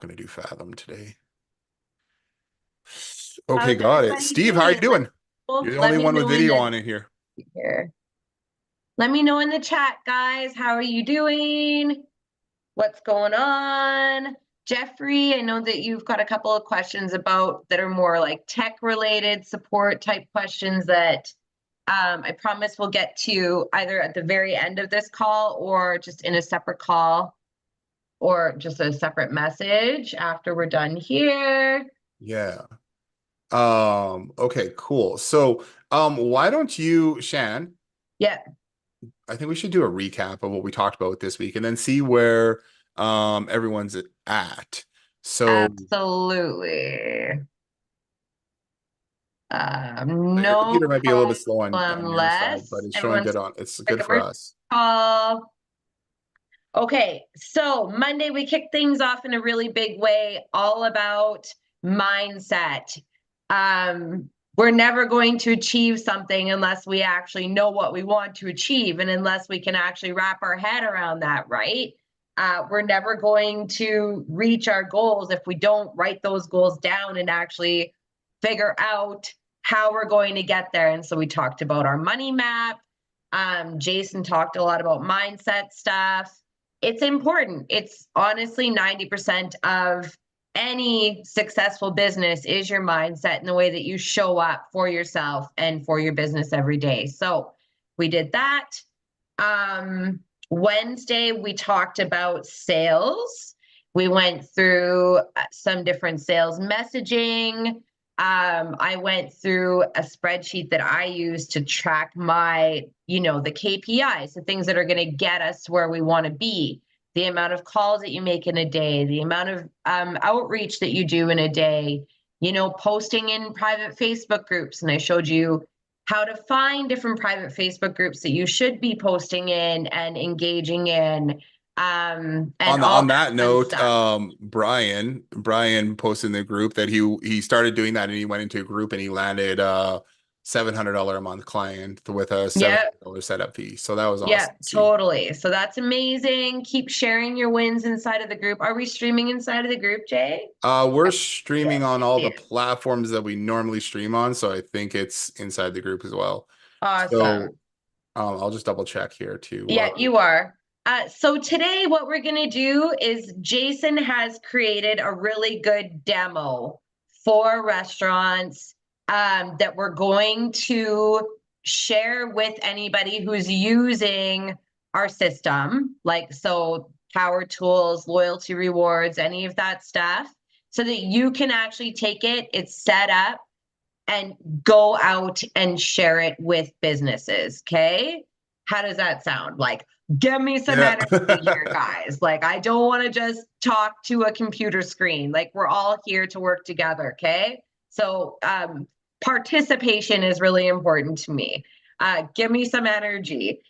Gonna do Fathom today. Okay, How's got it. everybody Steve, how are you doing? doing? You're the Let only me one with know in video the on it here. here. Let me know in the chat, guys. How are you doing? What's going on? Jeffrey, I know that you've got a couple of questions about that are more like tech related support type questions that I promise we'll get to either at the very end of this call or just in a separate call or just a separate message after we're done here. Yeah. Okay, cool. So, why don't you, Shan, Yeah, I think we should do a recap of what we talked about this week and then see where everyone's at. So, absolutely. your No computer might be a little bit slow problem, on your side, but Les. it's showing Everyone's good on, it's like good a for first us. call. Okay, so Monday we kicked things off in a really big way, all about mindset. We're never going to achieve something unless we actually know what we want to achieve and unless we can actually wrap our head around that, right? We're never going to reach our goals if we don't write those goals down and actually figure out how we're going to get there. And so we talked about our money map. Jason talked a lot about mindset stuff. It's important. It's honestly 90% of any successful business is your mindset and the way that you show up for yourself and for your business every day. So we did that. Wednesday, we talked about sales. We went through some different sales messaging. I went through a spreadsheet that I use to track my, the KPIs, the things that are going to get us where we want to be, the amount of calls that you make in a day, the amount of outreach that you do in a day, posting in private Facebook groups. And I showed you how to find different private Facebook groups that you should be posting in and engaging in. And all On that that fun note, stuff. Brian posted in the group that he started doing that and he went into a group and he landed $700 a month client with a Yeah, $700 setup fee. So that was yeah, awesome to see. totally. So that's amazing. Keep sharing your wins inside of the group. Are we streaming inside of the group, Jay? We're Yeah, streaming on I all see the it. platforms that we normally stream on, so I think it's inside the group as well. So Awesome. I'll just double check here too. Yeah, you are. So today what we're going to do is Jason has created a really good demo for restaurants that we're going to share with anybody who's using our system, like so power tools, loyalty rewards, any of that stuff, so that you can actually take it, it's set up, and go out and share it with businesses. Okay. How does that sound? Like, give me some Yeah. energy here, guys. Like, I don't want to just talk to a computer screen. Like, we're all here to work together. Okay. So, participation is really important to me. Give me some energy.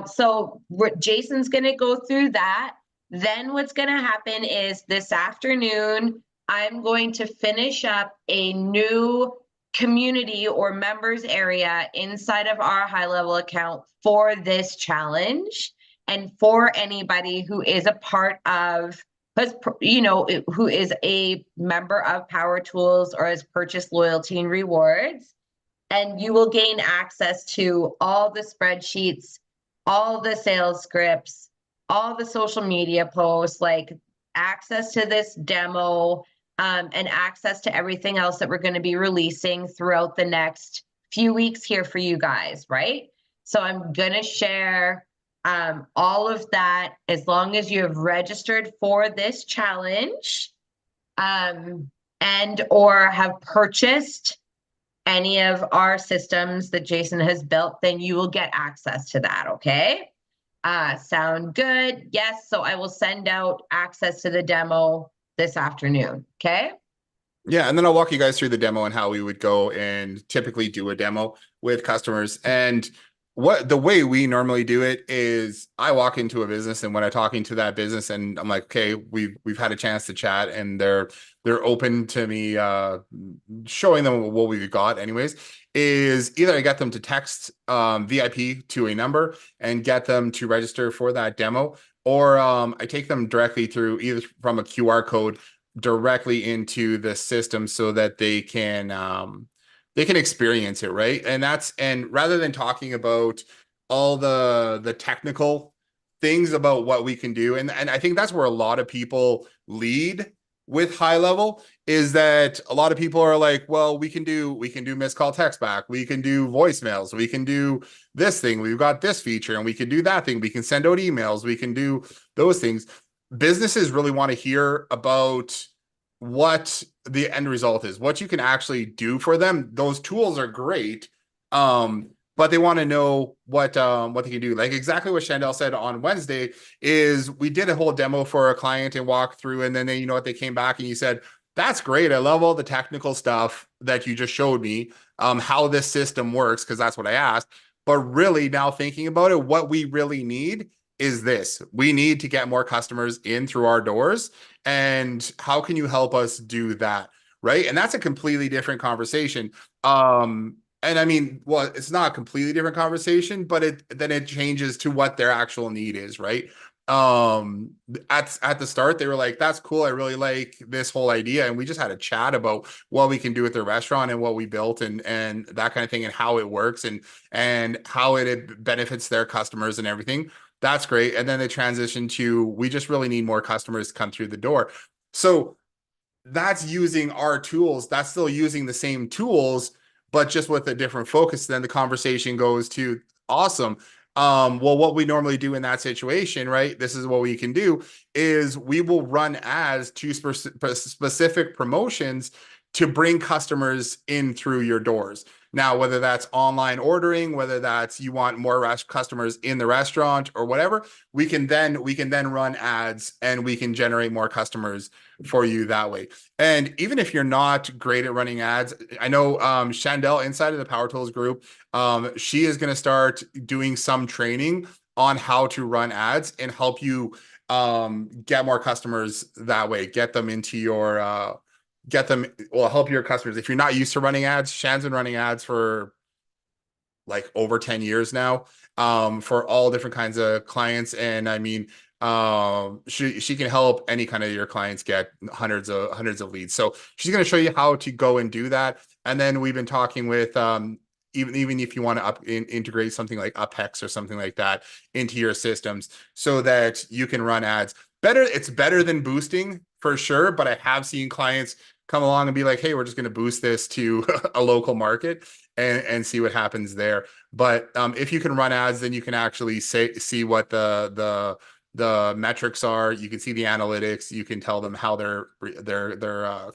So, Jason's going to go through that. Then, what's going to happen is this afternoon, I'm going to finish up a new community or members area inside of our high level account for this challenge and for anybody who is a part of who is a member of Power Tools or has purchased loyalty and rewards. And you will gain access to all the spreadsheets, all the sales scripts, all the social media posts, like access to this demo, and access to everything else that we're going to be releasing throughout the next few weeks here for you guys, right? So I'm going to share all of that as long as you have registered for this challenge and or have purchased any of our systems that Jason has built, then you will get access to that, okay? Sound good? Yes, so I will send out access to the demo this afternoon, okay? Yeah, and then I'll walk you guys through the demo and how we would go and typically do a demo with customers. And what the way we normally do it is I walk into a business and when I'm talking to that business and I'm like, okay, we've had a chance to chat and they're open to me showing them what we've got anyways, is either I get them to text VIP to a number and get them to register for that demo, or I take them directly through either from a QR code directly into the system so that they can experience it, right? And rather than talking about all the technical things about what we can do, and I think that's where a lot of people lead with high level, is that a lot of people are like, well, we can do missed call text back, we can do voicemails, we can do this thing, we've got this feature, and we can do that thing, we can send out emails, we can do those things. Businesses really want to hear about what the end result is, what you can actually do for them. Those tools are great, but they want to know what they can do. Like exactly what Chandelle said on Wednesday is we did a whole demo for a client and walk through, and then they, you know what, they came back and you said, "That's great. I love all the technical stuff that you just showed me, how this system works," because that's what I asked. But really, now thinking about it, what we really need is this. We need to get more customers in through our doors. And how can you help us do that? Right. And that's a completely different conversation. And I mean, well, it's not a completely different conversation, but it changes to what their actual need is, right? At the start, they were like, "That's cool. I really like this whole idea." And we just had a chat about what we can do with the restaurant and what we built and that kind of thing and how it works and how it benefits their customers and everything. That's great. And then they transition to, we just really need more customers to come through the door. So that's using our tools. That's still using the same tools, but just with a different focus. Then the conversation goes to, awesome. Well, what we normally do in that situation, right? This is what we can do is we will run ads to specific promotions to bring customers in through your doors. Now, whether that's online ordering, whether that's you want more customers in the restaurant or whatever, we can then run ads and we can generate more customers for you that way. And even if you're not great at running ads, I know Chandelle inside of the Power Tools group, she is going to start doing some training on how to run ads and help you get more customers that way, get them into your get them, well, help your customers. If you're not used to running ads, Shan's been running ads for like over 10 years now, for all different kinds of clients. And I mean, she can help any kind of your clients get hundreds of leads. So she's going to show you how to go and do that. And then we've been talking with, even if you want to integrate something like UpHex or something like that into your systems so that you can run ads better. It's better than boosting for sure, but I have seen clients come along and be like, "Hey, we're just going to boost this to a local market and see what happens there." But if you can run ads, then you can actually see what the metrics are. You can see the analytics. You can tell them how their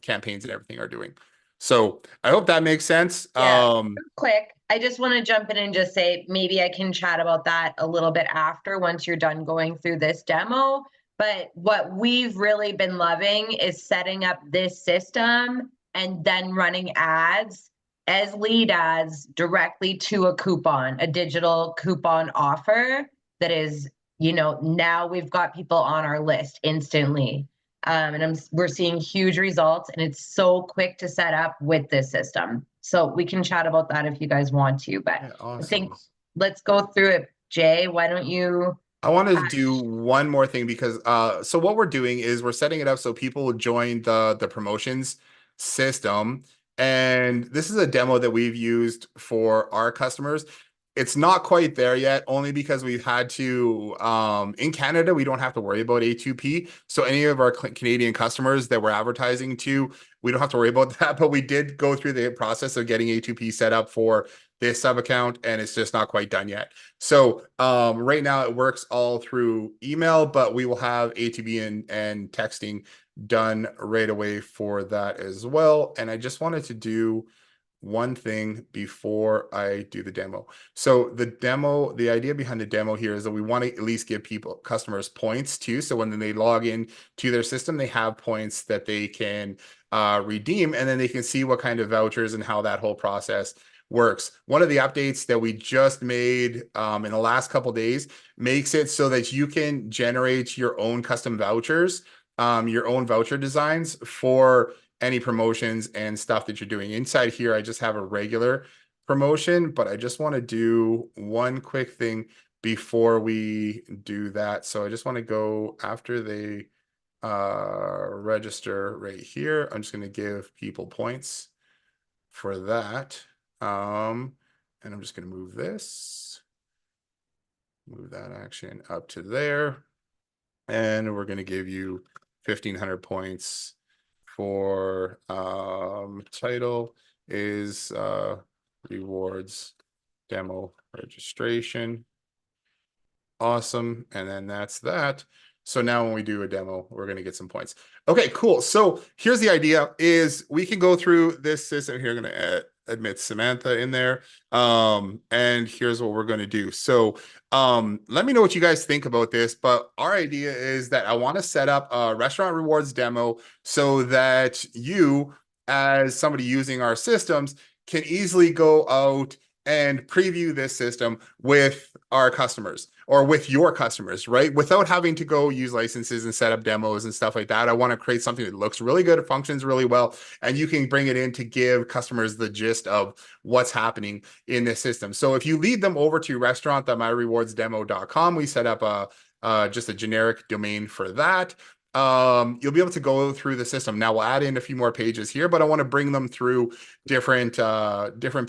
campaigns and everything are doing. So I hope that makes sense. Yeah, quick. I just want to jump in and just say maybe I can chat about that a little bit after once you're done going through this demo. But what we've really been loving is setting up this system and then running ads as lead ads directly to a coupon, a digital coupon offer that is, now we've got people on our list instantly. And we're seeing huge results, and it's so quick to set up with this system. So we can chat about that if you guys want to, but yeah, I think awesome. let's go through it. Jay, why don't you? I want to do one more thing because so what we're doing is we're setting it up so people will join the promotions system. And this is a demo that we've used for our customers. It's not quite there yet, only because we've had to in Canada, we don't have to worry about A2P. So any of our Canadian customers that we're advertising to, we don't have to worry about that. But we did go through the process of getting A2P set up for this sub account, and it's just not quite done yet. So right now it works all through email, but we will have ATB and texting done right away for that as well. And I just wanted to do one thing before I do the demo. So the idea behind the demo here is that we want to at least give customers points too. So when they log in to their system, they have points that they can redeem, and then they can see what kind of vouchers and how that whole process works. One of the updates that we just made in the last couple days makes it so that you can generate your own custom vouchers, your own voucher designs for any promotions and stuff that you're doing. Inside here, I just have a regular promotion, but I just want to do one quick thing before we do that. So I just want to go after they register right here. I'm just going to give people points for that. And I'm just going to move that action up to there. And we're going to give you 1,500 points for title is rewards demo registration. Awesome. And then that's that. So now when we do a demo, we're going to get some points. Okay, cool. So here's the idea is we can go through this system here. I'm going to admit Samantha in there. And here's what we're going to do. So let me know what you guys think about this, but our idea is that I want to set up a restaurant rewards demo so that you, as somebody using our systems, can easily go out and preview this system with our customers or with your customers, right? Without having to go use licenses and set up demos and stuff like that. I want to create something that looks really good, it functions really well, and you can bring it in to give customers the gist of what's happening in this system. So if you lead them over to restaurant.myrewardsdemo.com, we set up just a generic domain for that. You'll be able to go through the system. Now we'll add in a few more pages here, but I want to bring them through different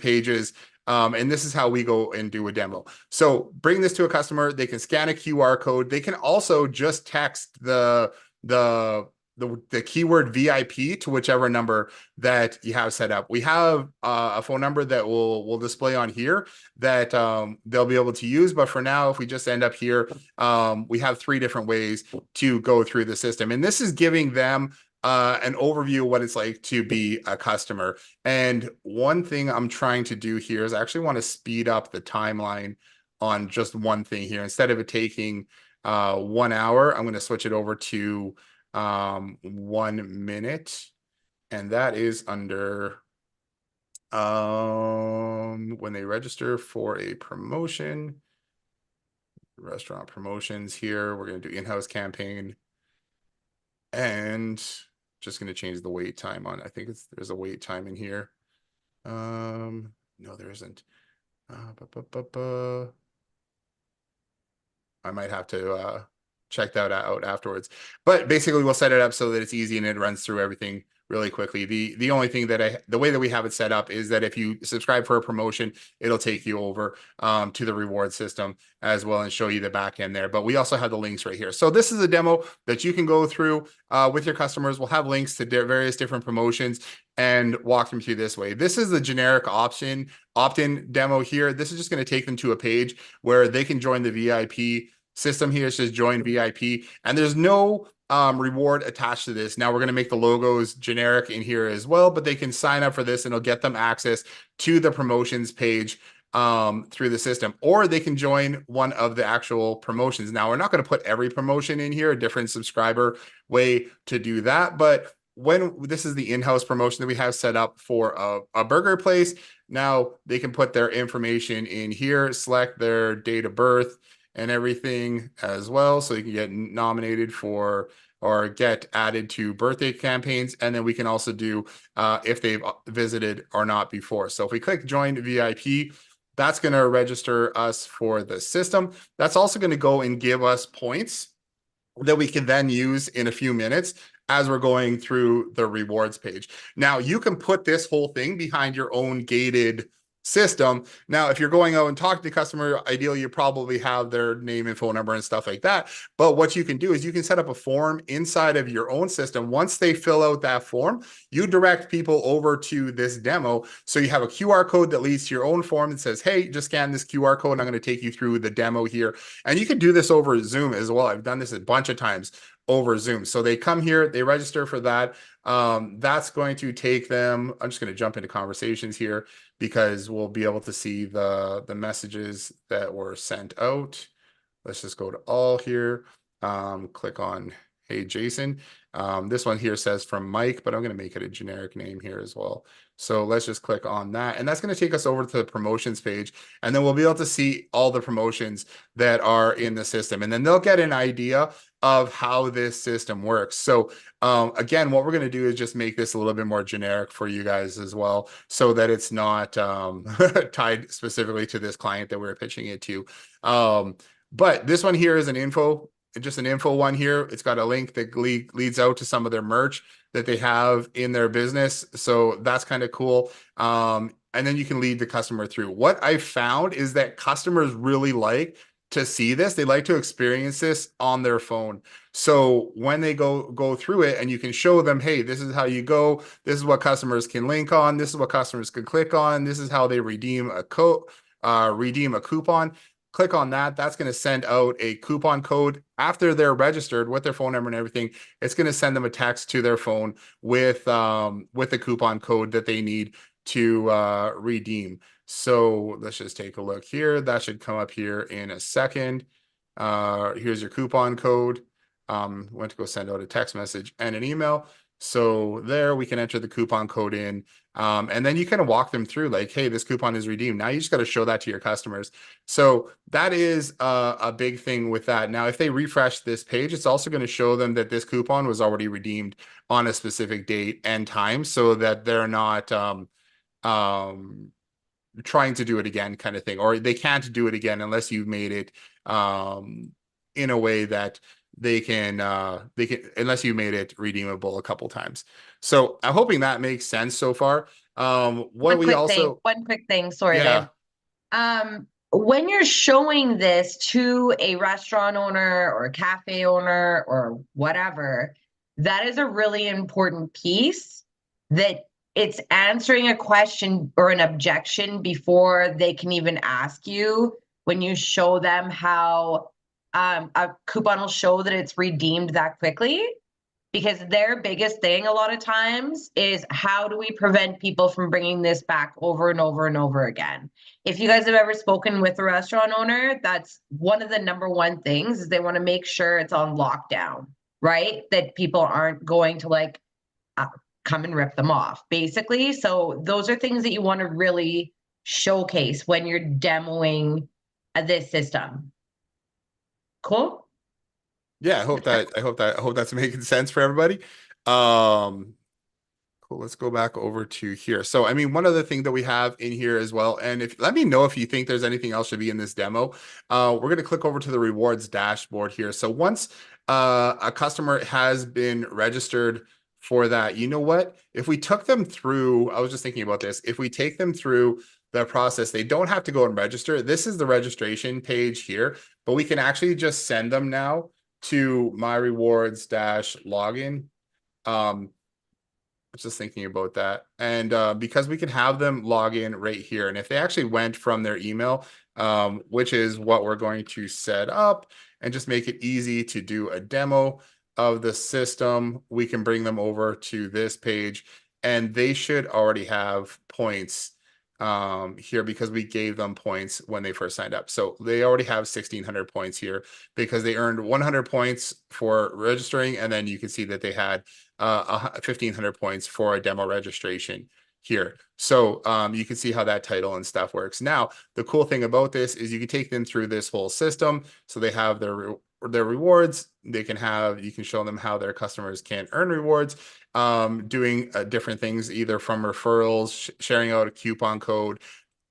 pages. And this is how we go and do a demo. So bring this to a customer. They can scan a QR code. They can also just text the keyword VIP to whichever number that you have set up. We have a phone number that we'll display on here that they'll be able to use. But for now, if we just end up here, we have 3 different ways to go through the system. And this is giving them an overview of what it's like to be a customer. And one thing I'm trying to do here is I actually want to speed up the timeline on just one thing here. Instead of it taking 1 hour, I'm going to switch it over to 1 minute. And that is under when they register for a promotion, restaurant promotions here, we're going to do in-house campaign. And just going to change the wait time on. I think there's a wait time in here. No, there isn't. I might have to check that out afterwards. But basically, we'll set it up so that it's easy and it runs through everything really quickly. The only thing that the way that we have it set up is that if you subscribe for a promotion, it'll take you over to the reward system as well and show you the back end there. But we also have the links right here. So this is a demo that you can go through with your customers. We'll have links to various different promotions and walk them through this way. This is the generic opt-in demo here. This is just going to take them to a page where they can join the VIP system here. It says join VIP, and there's no reward attached to this. Now we're going to make the logos generic in here as well, but they can sign up for this and it'll get them access to the promotions page through the system, or they can join one of the actual promotions. Now we're not going to put every promotion in here, a different subscriber way to do that, but when this is the in-house promotion that we have set up for a burger place, now they can put their information in here, select their date of birth and everything as well, so you can get nominated for or get added to birthday campaigns. And then we can also do if they've visited or not before. So if we click join VIP, that's going to register us for the system. That's also going to go and give us points that we can then use in a few minutes as we're going through the rewards page. Now you can put this whole thing behind your own gated system. Now, if you're going out and talking to the customer, ideally you probably have their name and phone number and stuff like that. But what you can do is you can set up a form inside of your own system. Once they fill out that form, you direct people over to this demo. So you have a QR code that leads to your own form that says, hey, just scan this QR code and I'm going to take you through the demo here. And you can do this over Zoom as well. I've done this a bunch of times over Zoom. So they come here, they register for that. That's going to take them, I'm just going to jump into conversations here because we'll be able to see the messages that were sent out. Let's just go to all here. Click on, hey, Jason. This one here says from Mike, but I'm going to make it a generic name here as well. So let's just click on that. And that's going to take us over to the promotions page. And then we'll be able to see all the promotions that are in the system. And then they'll get an idea of how this system works. So again, what we're going to do is just make this a little bit more generic for you guys as well, so that it's not tied specifically to this client that we're pitching it to. But this one here is an info just an info one here. It's got a link that leads out to some of their merch that they have in their business. So that's kind of cool. And then you can lead the customer through. What I found is that customers really like to see this. They like to experience this on their phone. So when they go through it and you can show them, hey, this is how you go. This is what customers can link on. This is what customers can click on. This is how they redeem a code, redeem a coupon. Click on that. That's going to send out a coupon code after they're registered with their phone number and everything. It's going to send them a text to their phone with the coupon code that they need to redeem. So let's just take a look here. That should come up here in a second. Here's your coupon code. Went to go send out a text message and an email. So there we can enter the coupon code in. And then you kind of walk them through like, hey, this coupon is redeemed. Now you just got to show that to your customers. So that is a big thing with that. Now, if they refresh this page, it's also going to show them that this coupon was already redeemed on a specific date and time so that they're not trying to do it again kind of thing, or they can't do it again unless you've made it in a way that they can unless you made it redeemable a couple times. So I'm hoping that makes sense so far. What we also One quick thing, sorry, yeah. babe. When you're showing this to a restaurant owner or a cafe owner or whatever, that is a really important piece, that it's answering a question or an objection before they can even ask you. When you show them how a coupon will show that it's redeemed that quickly, because their biggest thing a lot of times is, how do we prevent people from bringing this back over and over and over again? If you guys have ever spoken with a restaurant owner, that's one of the number one things, is they want to make sure it's on lockdown, right? That people aren't going to like come and rip them off, basically. So those are things that you want to really showcase when you're demoing this system. Cool. Yeah, I hope that's making sense for everybody. Cool. Let's go back over to here. So, I mean, one other thing that we have in here as well, and if let me know if you think there's anything else should be in this demo. We're going to click over to the rewards dashboard here. So once a customer has been registered for that, you know what? If we took them through, I was just thinking about this. If we take them through the process, they don't have to go and register. This is the registration page here, but we can actually just send them now to my rewards dash login. Was just thinking about that. And because we can have them log in right here. And if they actually went from their email, which is what we're going to set up and just make it easy to do a demo of the system, we can bring them over to this page and they should already have points here because we gave them points when they first signed up. So they already have 1,600 points here because they earned 100 points for registering. And then you can see that they had 1,500 points for a demo registration here. So you can see how that title and stuff works. Now, the cool thing about this is you can take them through this whole system. So they have their rewards. They can have, you can show them how their customers can earn rewards, doing different things, either from referrals, sharing out a coupon code,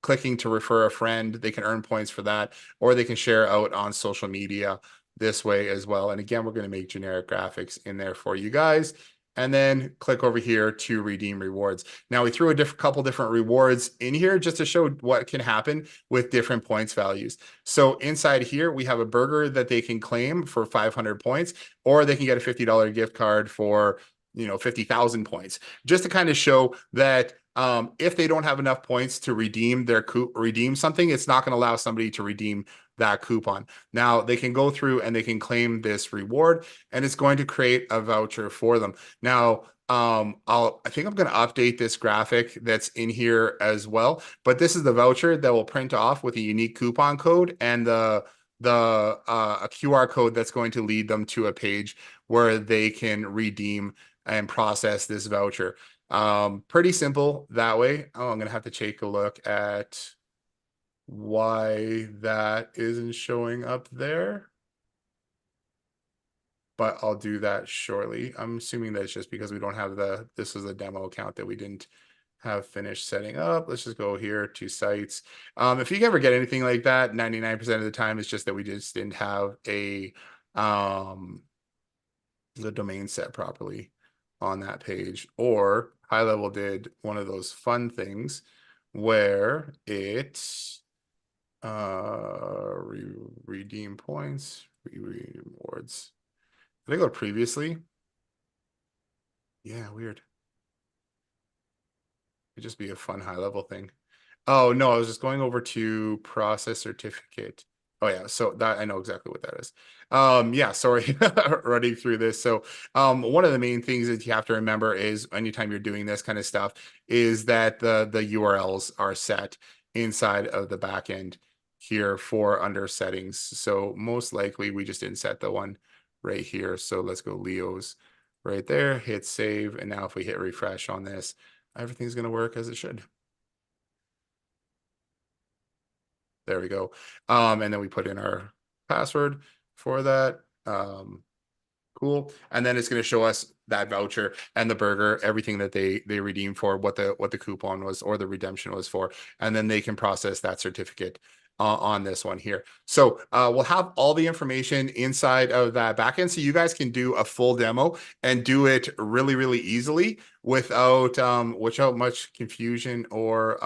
clicking to refer a friend. They can earn points for that, or they can share out on social media this way as well. And again, we're going to make generic graphics in there for you guys. And then click over here to redeem rewards. Now we threw a couple different rewards in here just to show what can happen with different points values. So inside here, we have a burger that they can claim for 500 points, or they can get a $50 gift card for, 50,000 points, just to kind of show that if they don't have enough points to redeem redeem something, it's not going to allow somebody to redeem that coupon. Now they can go through and they can claim this reward, and it's going to create a voucher for them. Now, I think I'm going to update this graphic that's in here as well, but this is the voucher that will print off with a unique coupon code and a QR code that's going to lead them to a page where they can redeem and process this voucher. Pretty simple that way. Oh, I'm going to have to take a look at why that isn't showing up there, but I'll do that shortly. I'm assuming that's just because we don't have this is a demo account that we didn't have finished setting up. Let's just go here to sites. If you ever get anything like that, 99% of the time, it's just that we just didn't have a the domain set properly on that page, or high level did one of those fun things where it redeem points, rewards. Did I go previously? Yeah, weird. It'd just be a fun high level thing. Oh no, I was just going over to process certificate. Oh yeah, so that I know exactly what that is. Yeah, sorry, running through this. So one of the main things that you have to remember is anytime you're doing this kind of stuff is that the URLs are set inside of the backend here for under settings. So most likely we just didn't set the one right here. So let's go Leo's right there, hit save, and now if we hit refresh on this, everything's going to work as it should. There we go. And then we put in our password for that. Cool. And then it's going to show us that voucher and the burger, everything that they redeemed for, what the coupon was or the redemption was for, and then they can process that certificate on this one here. So we'll have all the information inside of that backend, so you guys can do a full demo and do it really, really easily without much confusion or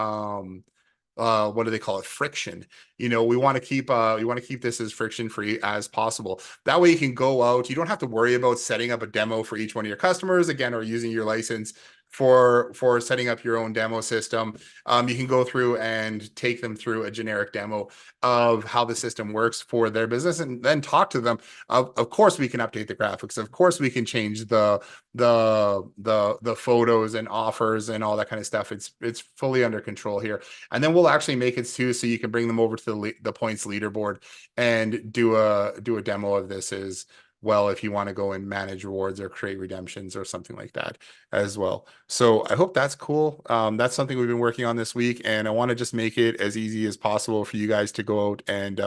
what do they call it, friction. We want to keep this as friction free as possible. That way you can go out, you don't have to worry about setting up a demo for each one of your customers again, or using your license for setting up your own demo system. You can go through and take them through a generic demo of how the system works for their business, and then talk to them. Of course we can update the graphics, of course we can change the photos and offers and all that kind of stuff. It's fully under control here. And then we'll actually make it too, so you can bring them over to the points leaderboard and do a demo of this as well, if you want to go and manage rewards or create redemptions or something like that as well. So I hope that's cool. That's something we've been working on this week, and I want to just make it as easy as possible for you guys to go out and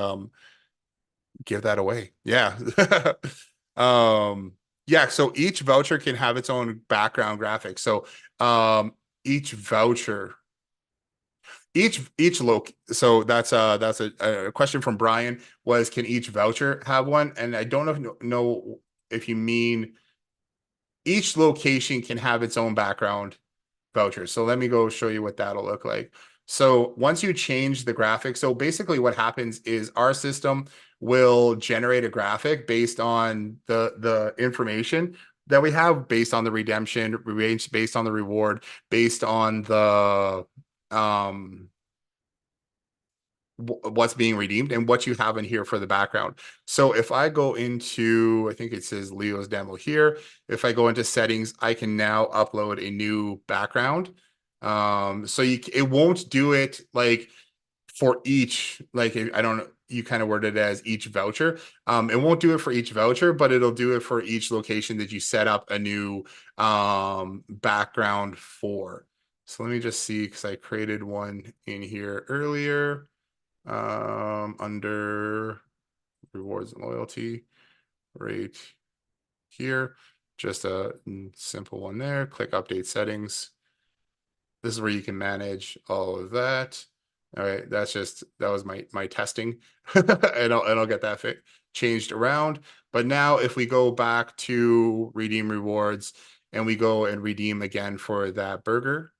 give that away. Yeah. um, yeah, so each voucher can have its own background graphic. So each voucher each loc so that's a question from Brian, was can each voucher have one? And I don't know if you mean each location can have its own background voucher. So let me go show you what that'll look like. So once you change the graphic, so basically what happens is our system will generate a graphic based on the information that we have, based on the redemption, based on the reward, based on the what's being redeemed and what you have in here for the background. So if I go into, I think it says Leo's demo here. If I go into settings, I can now upload a new background. So it won't do it like for each, like, I don't know, you kind of worded it as each voucher. It won't do it for each voucher, but it'll do it for each location that you set up a new background for. So let me just see, because I created one in here earlier under rewards and loyalty right here. Just a simple one there. Click update settings. This is where you can manage all of that. All right, that was my testing, and I'll get that changed around. But now if we go back to redeem rewards and we go and redeem again for that burger.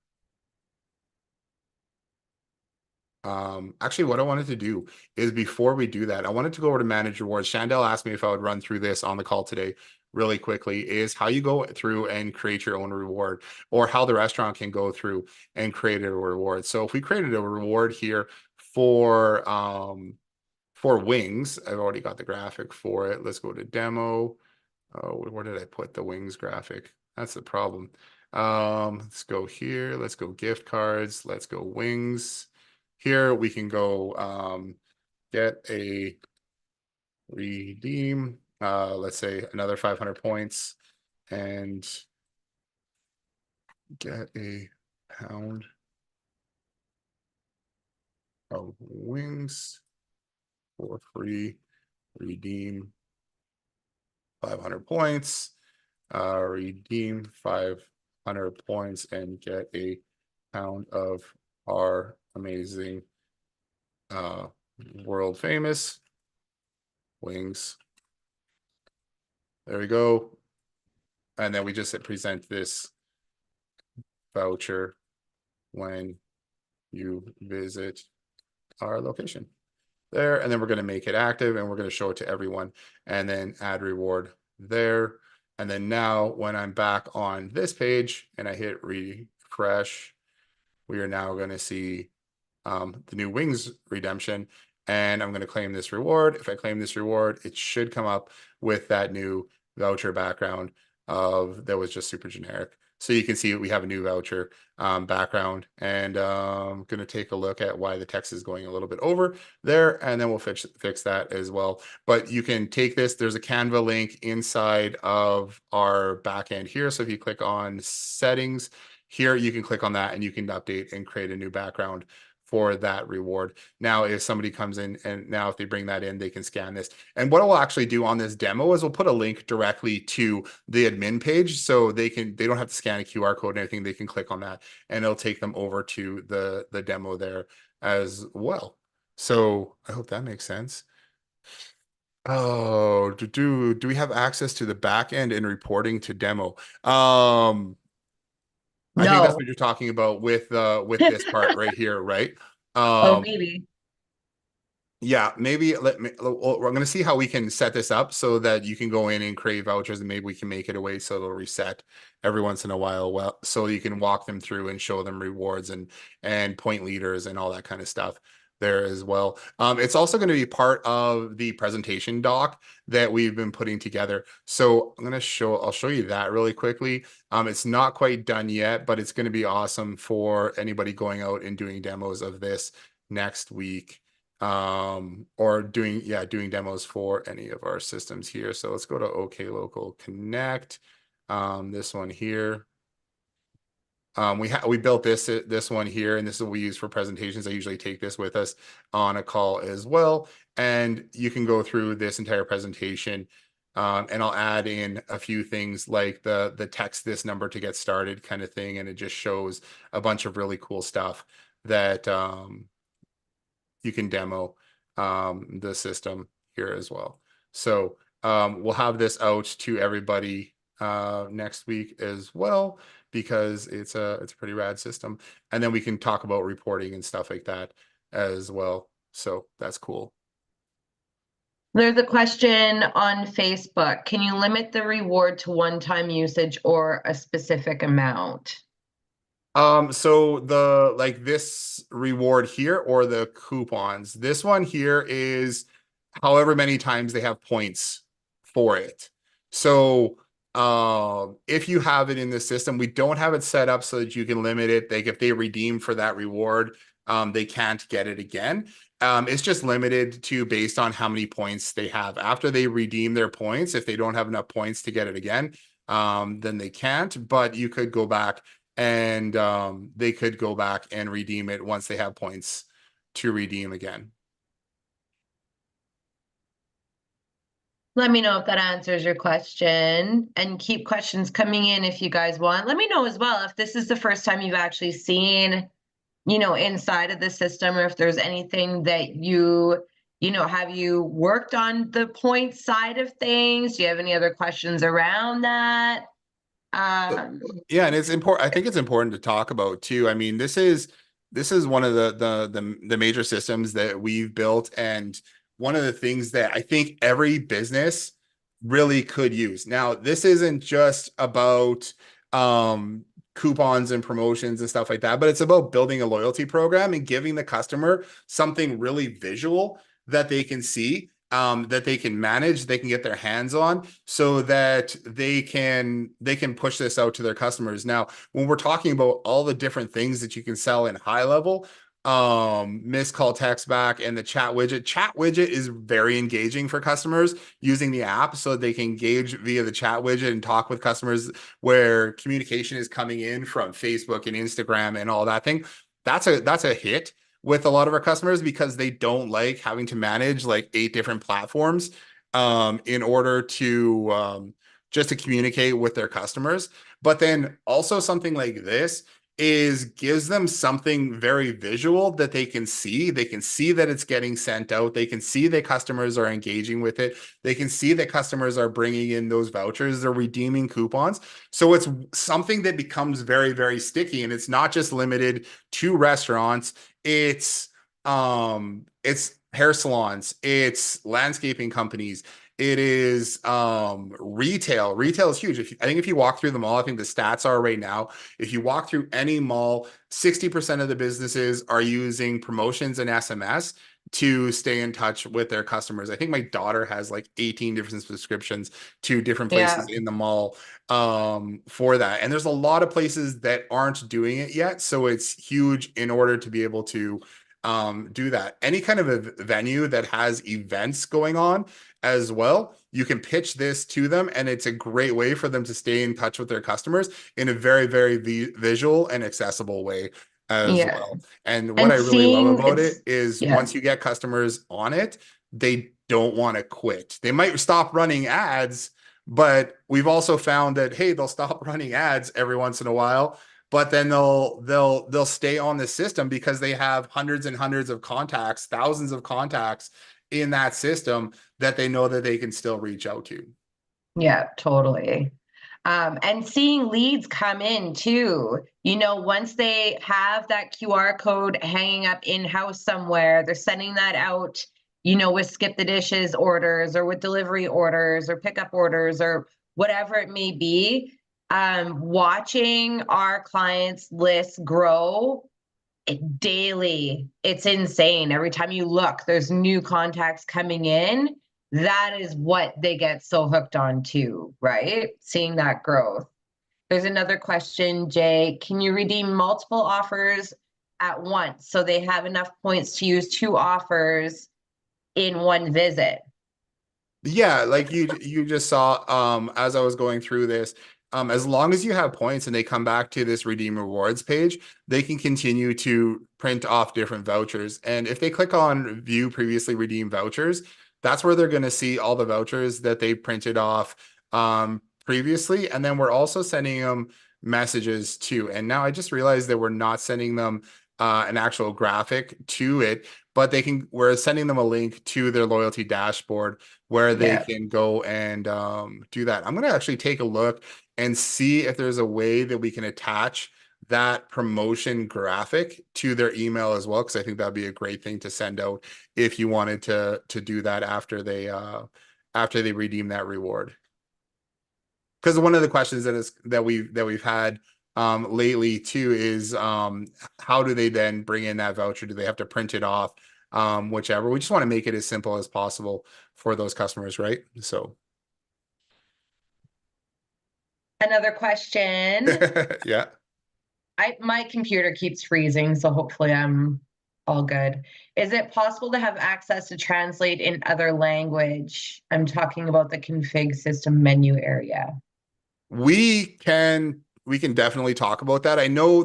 Actually, what I wanted to do is, before we do that, I wanted to go over to manage rewards. Chandelle asked me if I would run through this on the call today really quickly, is how you go through and create your own reward, or how the restaurant can go through and create a reward. So if we created a reward here for wings, I've already got the graphic for it. Let's go to demo. Oh, where did I put the wings graphic? That's the problem. Let's go here. Let's go gift cards. Let's go wings. Here we can go get a redeem, let's say another 500 points, and get a pound of wings for free, redeem 500 points, redeem 500 points and get a pound of our amazing world famous wings. There we go. And then we just present this voucher when you visit our location there. And then we're going to make it active and we're going to show it to everyone and then add reward there. And then now when I'm back on this page and I hit refresh, we are now going to see the new wings redemption. And I'm going to claim this reward. If I claim this reward, it should come up with that new voucher background that was just super generic. So you can see we have a new voucher background, and I'm going to take a look at why the text is going a little bit over there, and then we'll fix that as well. But you can take this. There's a Canva link inside of our backend here. So if you click on settings here, you can click on that and you can update and create a new background for that reward. Now, if somebody comes in and now if they bring that in, they can scan this. And what we'll actually do on this demo is we'll put a link directly to the admin page so they don't have to scan a QR code or anything. They can click on that and it'll take them over to the demo there as well. So I hope that makes sense. Oh, do we have access to the back end and reporting to demo? I think that's No. what you're talking about with this part right here, right? Oh, maybe. Yeah, maybe we're going to see how we can set this up so that you can go in and create vouchers and maybe we can make it a way so it'll reset every once in a while. Well, so you can walk them through and show them rewards and point leaders and all that kind of stuff there as well. It's also going to be part of the presentation doc that we've been putting together. So I'll show you that really quickly. It's not quite done yet, but it's going to be awesome for anybody going out and doing demos of this next week. Or doing demos for any of our systems here. So let's go to OK Local Connect. This one here. We built this one here, and this is what we use for presentations. I usually take this with us on a call as well, and you can go through this entire presentation. And I'll add in a few things like the text this number to get started kind of thing, and it just shows a bunch of really cool stuff that you can demo the system here as well. So we'll have this out to everybody next week as well because it's a pretty rad system. And then we can talk about reporting and stuff like that as well. So that's cool. There's a question on Facebook. Can you limit the reward to one-time usage or a specific amount? So this reward here or the coupons, this one here is however many times they have points for it. So if you have it in the system, we don't have it set up so that you can limit it. Like if they redeem for that reward, they can't get it again. It's just limited to based on how many points they have. After they redeem their points, if they don't have enough points to get it again, then they can't. But you could go back and they could go back and redeem it once they have points to redeem again. Let me know if that answers your question, and keep questions coming in if you guys want. Let me know as well if this is the first time you've actually seen, inside of the system, or if there's anything that have you worked on the point side of things? Do you have any other questions around that? Yeah, and it's important. I think it's important to talk about too. I mean, this is one of the major systems that we've built, and one of the things that I think every business really could use. Now, this isn't just about coupons and promotions and stuff like that, but it's about building a loyalty program and giving the customer something really visual that they can see, that they can manage, they can get their hands on, so that they can push this out to their customers. Now, when we're talking about all the different things that you can sell in high level, missed call text back and the chat widget is very engaging for customers using the app, so they can engage via the chat widget and talk with customers where communication is coming in from Facebook and Instagram and all that thing. That's a hit with a lot of our customers because they don't like having to manage like 8 different platforms in order to just to communicate with their customers. But then also something like this is gives them something very visual that they can see. They can see that it's getting sent out. They can see that customers are engaging with it. They can see that customers are bringing in those vouchers. They're redeeming coupons. So it's something that becomes very, very sticky. And it's not just limited to restaurants. It's hair salons, it's landscaping companies, it is retail. Retail is huge. I think if you walk through the mall, I think the stats are right now, if you walk through any mall, 60% of the businesses are using promotions and SMS to stay in touch with their customers. I think my daughter has like 18 different subscriptions to different Yeah. places in the mall for that. And there's a lot of places that aren't doing it yet. So it's huge in order to be able to do that. Any kind of a venue that has events going on as well, you can pitch this to them, and it's a great way for them to stay in touch with their customers in a very, very visual and accessible way as Yeah. well. And what And I really love seeing about it's, it is yeah. once you get customers on it, they don't want to quit. They might stop running ads, but we've also found that, hey, they'll stop running ads every once in a while, but then they'll stay on the system because they have hundreds and hundreds of contacts, thousands of contacts in that system that they know that they can still reach out to. Yeah, totally. And seeing leads come in too. Once they have that QR code hanging up in-house somewhere, they're sending that out, with skip the dishes orders or with delivery orders or pickup orders or whatever it may be. Watching our clients' lists grow daily, it's insane. Every time you look, there's new contacts coming in. That is what they get so hooked on too, right? Seeing that growth. There's another question, Jay. Can you redeem multiple offers at once so they have enough points to use two offers in one visit? Yeah, like you just saw as I was going through this, as long as you have points and they come back to this redeem rewards page, they can continue to print off different vouchers. And if they click on view previously redeemed vouchers, that's where they're going to see all the vouchers that they printed off previously. And then we're also sending them messages too. And now I just realized that we're not sending them an actual graphic to it, but we're sending them a link to their loyalty dashboard where they Yeah. can go and do that. I'm going to actually take a look and see if there's a way that we can attach that promotion graphic to their email as well, because I think that'd be a great thing to send out if you wanted to do that after they redeem that reward. Because one of the questions that we've had lately too is how do they then bring in that voucher? Do they have to print it off? Whichever. We just want to make it as simple as possible for those customers, right? So Another question. yeah. My computer keeps freezing, so hopefully I'm all good. Is it possible to have access to translate in other language? I'm talking about the config system menu area. We can definitely talk about that. I know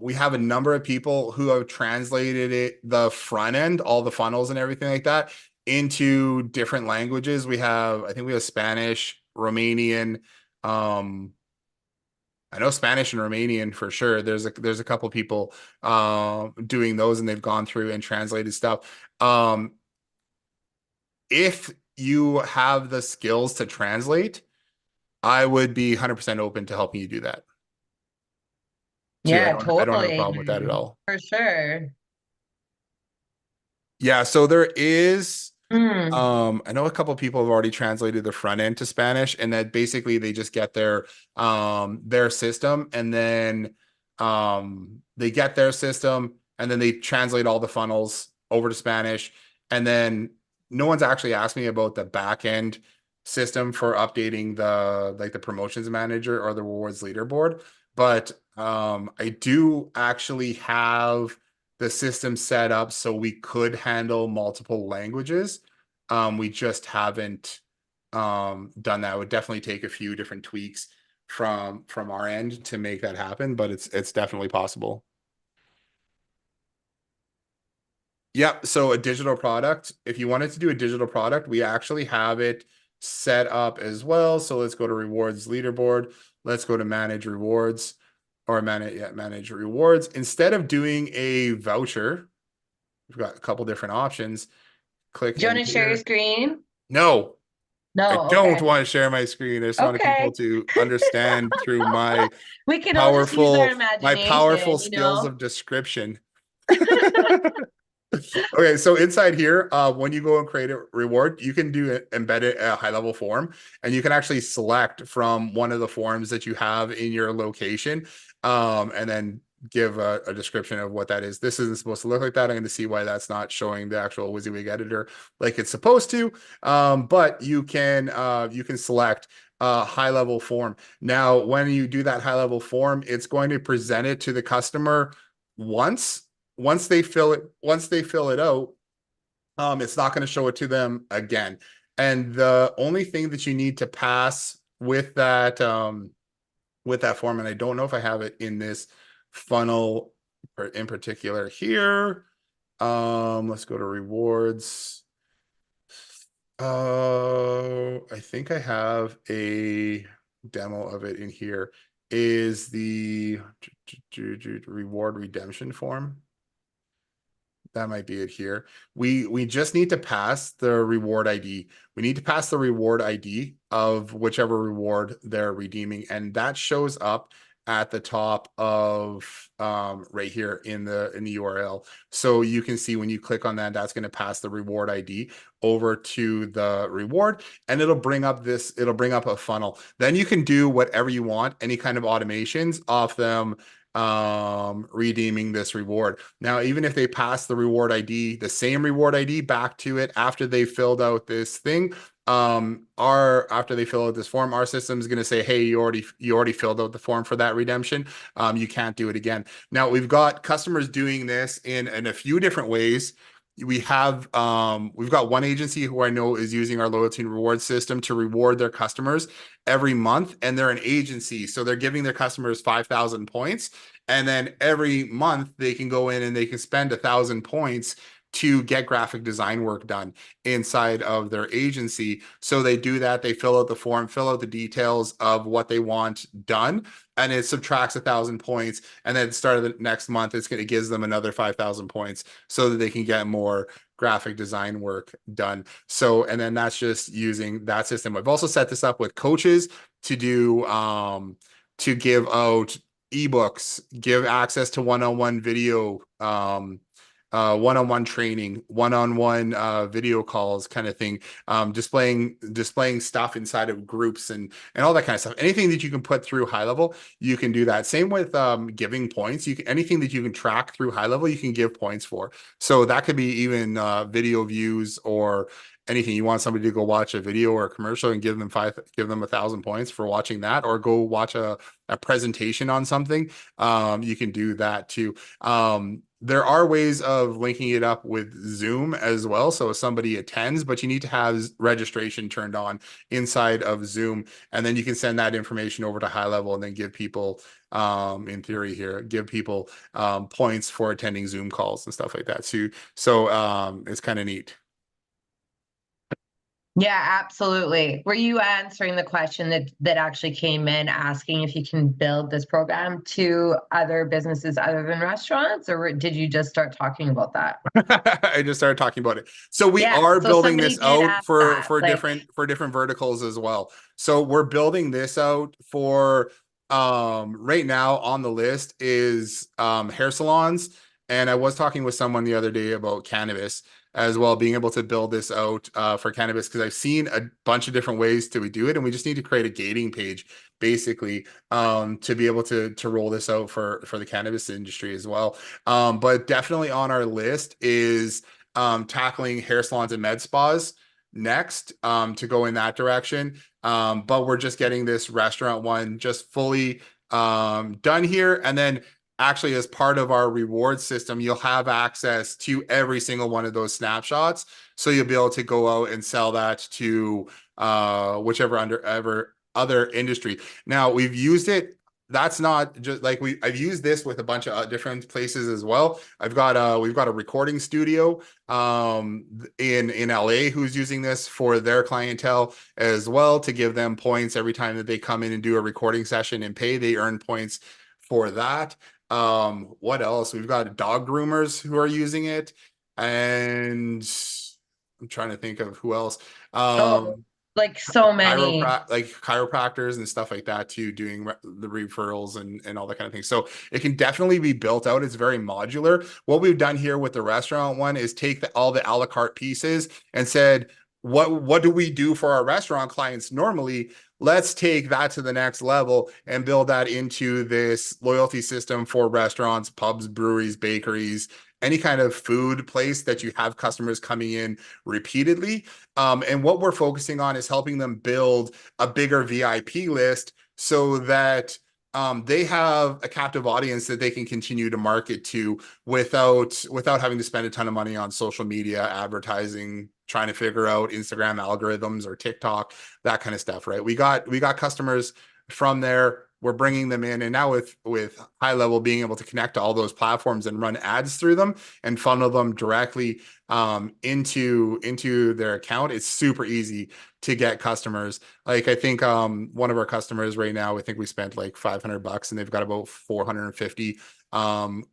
we have a number of people who have translated the front end, all the funnels and everything like that into different languages. I think we have Spanish, Romanian, I know Spanish and Romanian for sure. There's a couple people doing those, and they've gone through and translated stuff. If you have the skills to translate, I would be 100% open to helping you do that too. Yeah, I don't have a totally. problem with that at all. For sure. Yeah, so there is Hmm. I know a couple people have already translated the front end to Spanish, and that basically they just get their system, and then they get their system, and then they translate all the funnels over to Spanish, and then no one's actually asked me about the back end system for updating the promotions manager or the rewards leaderboard, but I do actually have the system set up so we could handle multiple languages. We just haven't done that. It would definitely take a few different tweaks from our end to make that happen, but it's definitely possible. Yep. So a digital product, if you wanted to do a digital product, we actually have it set up as well. So let's go to rewards leaderboard. Let's go to manage rewards, or manage, yeah, manage rewards. Instead of doing a voucher, we've got a couple different options. Click Do you in want to share your here. screen? No, I No, don't okay. want to share my screen. I just wanted people Okay. to understand through We can all just use our my powerful imagination, you skills know? of description. Okay, so inside here, when you go and create a reward, you can do embed it a high level form, and you can actually select from one of the forms that you have in your location, and then give a description of what that is. This isn't supposed to look like that. I'm going to see why that's not showing the actual WYSIWYG editor like it's supposed to. But you can select a high level form. Now, when you do that high level form, it's going to present it to the customer once once they fill it out, it's not going to show it to them again. And the only thing that you need to pass with that form, and I don't know if I have it in this funnel in particular here. Let's go to rewards. I think I have a demo of it in here. Is the reward redemption form? That might be it here. We just need to pass the reward ID. We need to pass the reward ID of whichever reward they're redeeming, and that shows up at the top of right here in the URL. So you can see when you click on that, that's going to pass the reward ID over to the reward, and it'll bring up a funnel. Then you can do whatever you want, any kind of automations off them redeeming this reward. Now, even if they pass the reward ID, the same reward ID back to it after they filled out this thing, after they fill out this form, our system is going to say, hey, you already filled out the form for that redemption. You can't do it again. Now, we've got customers doing this in a few different ways. We've got one agency who I know is using our loyalty and reward system to reward their customers every month, and they're an agency, so they're giving their customers 5,000 points, and then every month they can go in and they can spend 1,000 points to get graphic design work done inside of their agency. So they do that, they fill out the form, fill out the details of what they want done, and it subtracts 1,000 points, and then at the start of the next month it gives them another 5,000 points so that they can get more graphic design work done. So, and then that's just using that system. I've also set this up with coaches to do to give out ebooks, give access to one-on-one video, one-on-one training, one-on-one video calls, kind of thing, displaying stuff inside of groups and all that kind of stuff. Anything that you can put through high level, you can do that. Same with giving points. Anything that you can track through high level, you can give points for. So that could be even video views or anything. You want somebody to go watch a video or a commercial and give them 1,000 points for watching that, or go watch a presentation on something. You can do that too. There are ways of linking it up with Zoom as well. So if somebody attends, but you need to have registration turned on inside of Zoom, and then you can send that information over to high level and then give people, in theory here, give people points for attending Zoom calls and stuff like that. So it's kind of neat. Yeah, absolutely. Were you answering the question that actually came in asking if you can build this program to other businesses other than restaurants, or did you just start talking about that? I just started talking about it. So we Yeah, are so building somebody this did out ask that. Like, for different verticals as well. So we're building this out for right now on the list is hair salons. And I was talking with someone the other day about cannabis as well, being able to build this out for cannabis, because I've seen a bunch of different ways to do it, and we just need to create a gating page basically to be able to roll this out for the cannabis industry as well. But definitely on our list is tackling hair salons and med spas next, to go in that direction. But we're just getting this restaurant one just fully done here. And then actually, as part of our reward system, you'll have access to every single one of those snapshots. So you'll be able to go out and sell that to whichever other industry. Now, we've used it. That's not just like I've used this with a bunch of different places as well. We've got a recording studio in LA who's using this for their clientele as well, to give them points every time that they come in and do a recording session and pay. They earn points for that. What else? We've got dog groomers who are using it, and I'm trying to think of who else. Oh, Um, like so many. like chiropractors and stuff like that too, doing the referrals and all that kind of thing. So it can definitely be built out. It's very modular. What we've done here with the restaurant one is take all the a la carte pieces and said, what do we do for our restaurant clients normally? Let's take that to the next level and build that into this loyalty system for restaurants, pubs, breweries, bakeries, any kind of food place that you have customers coming in repeatedly. And what we're focusing on is helping them build a bigger VIP list so that they have a captive audience that they can continue to market to without having to spend a ton of money on social media advertising, trying to figure out Instagram algorithms or TikTok, that kind of stuff, right? We got customers from there. We're bringing them in, and now with high level being able to connect to all those platforms and run ads through them and funnel them directly into their account, it's super easy to get customers. Like I think one of our customers right now, I think we spent like $500 and they've got about 450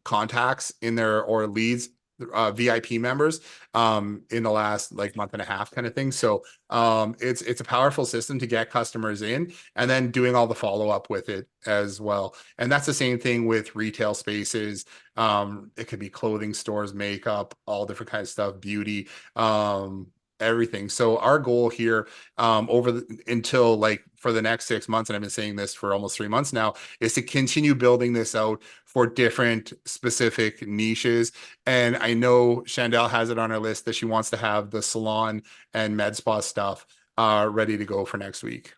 contacts in their or leads, VIP members in the last like month and a half kind of thing. So it's a powerful system to get customers in and then doing all the follow-up with it as well. And that's the same thing with retail spaces. It could be clothing stores, makeup, all different kinds of stuff, beauty, everything. So our goal here until like for the next 6 months, and I've been saying this for almost 3 months now, is to continue building this out for different specific niches. And I know Chandelle has it on her list that she wants to have the salon and med spa stuff ready to go for next week.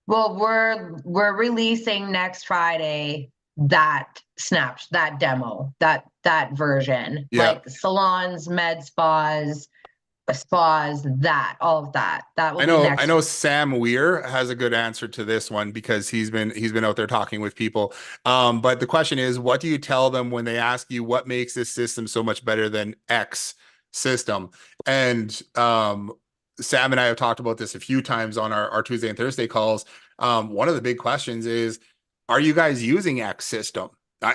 Well, we're releasing next Friday that demo, that version, Yeah. like salons, med spas, all of that. That will I be know I next. know Sam Weir has a good answer to this one because he's been out there talking with people. But the question is, what do you tell them when they ask you what makes this system so much better than X system? And Sam and I have talked about this a few times on our Tuesday and Thursday calls. One of the big questions is, are you guys using X system?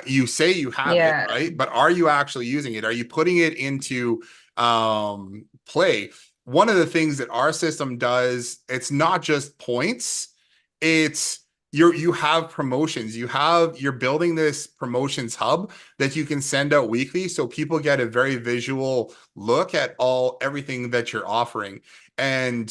You say you have it, Yeah. right? But are you actually using it? Are you putting it into play? One of the things that our system does, it's not just points, it's you have promotions. You're building this promotions hub that you can send out weekly so people get a very visual look at everything that you're offering. And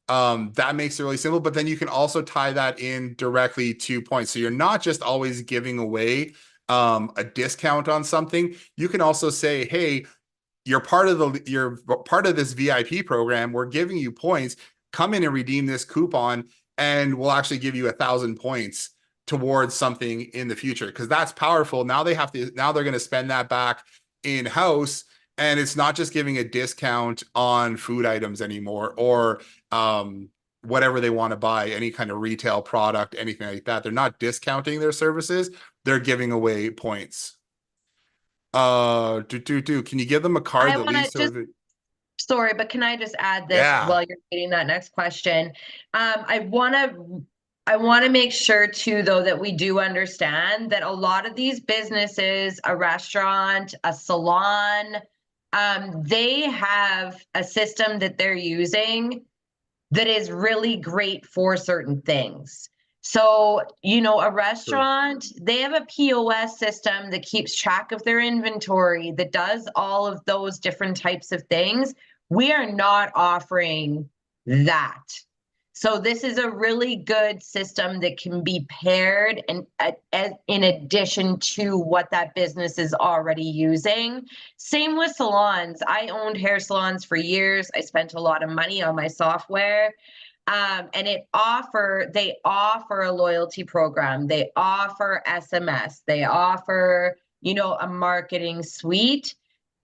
that makes it really simple, but then you can also tie that in directly to points. So you're not just always giving away a discount on something. You can also say, hey, you're part of this VIP program. We're giving you points. Come in and redeem this coupon, and we'll actually give you 1,000 points towards something in the future. Because that's powerful. Now they're going to spend that back in house, and it's not just giving a discount on food items anymore, or whatever they want to buy, any kind of retail product, anything like that. They're not discounting their services. They're giving away points. Can you give them a card I that want to leads to just it? Sorry, but can I just add this Yeah. while you're reading that next question? I want to make sure too, though, that we do understand that a lot of these businesses, a restaurant, a salon, they have a system that they're using that is really great for certain things. So, a True. restaurant, they have a POS system that keeps track of their inventory, that does all of those different types of things. We are not offering that. So this is a really good system that can be paired and in addition to what that business is already using. Same with salons. I owned hair salons for years. I spent a lot of money on my software. And they offer a loyalty program. They offer SMS. They offer, a marketing suite.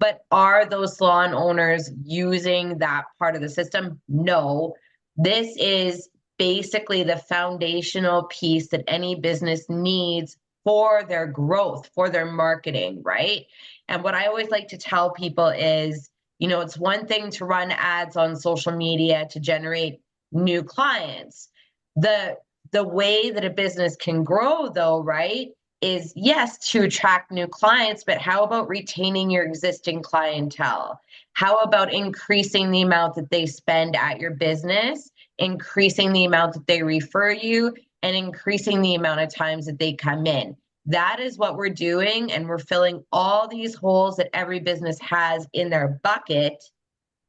But are those salon owners using that part of the system? No. This is basically the foundational piece that any business needs for their growth, for their marketing, right? And what I always like to tell people is, it's one thing to run ads on social media to generate new clients. The way that a business can grow, though, right, is yes, to attract new clients, but how about retaining your existing clientele? How about increasing the amount that they spend at your business, increasing the amount that they refer you, and increasing the amount of times that they come in? That is what we're doing. And we're filling all these holes that every business has in their bucket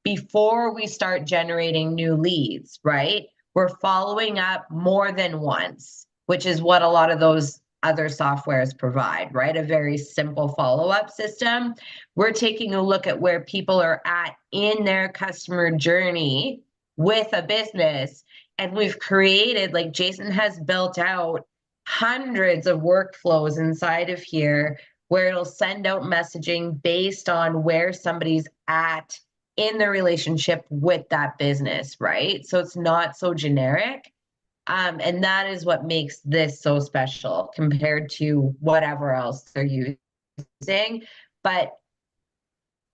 before we start generating new leads, right? We're following up more than once, which is what a lot of those other softwares provide, right? A very simple follow-up system. We're taking a look at where people are at in their customer journey with a business. And we've created, like Jason has built out hundreds of workflows inside of here where it'll send out messaging based on where somebody's at in the relationship with that business, right? So it's not so generic. And that is what makes this so special compared to whatever else they're using. But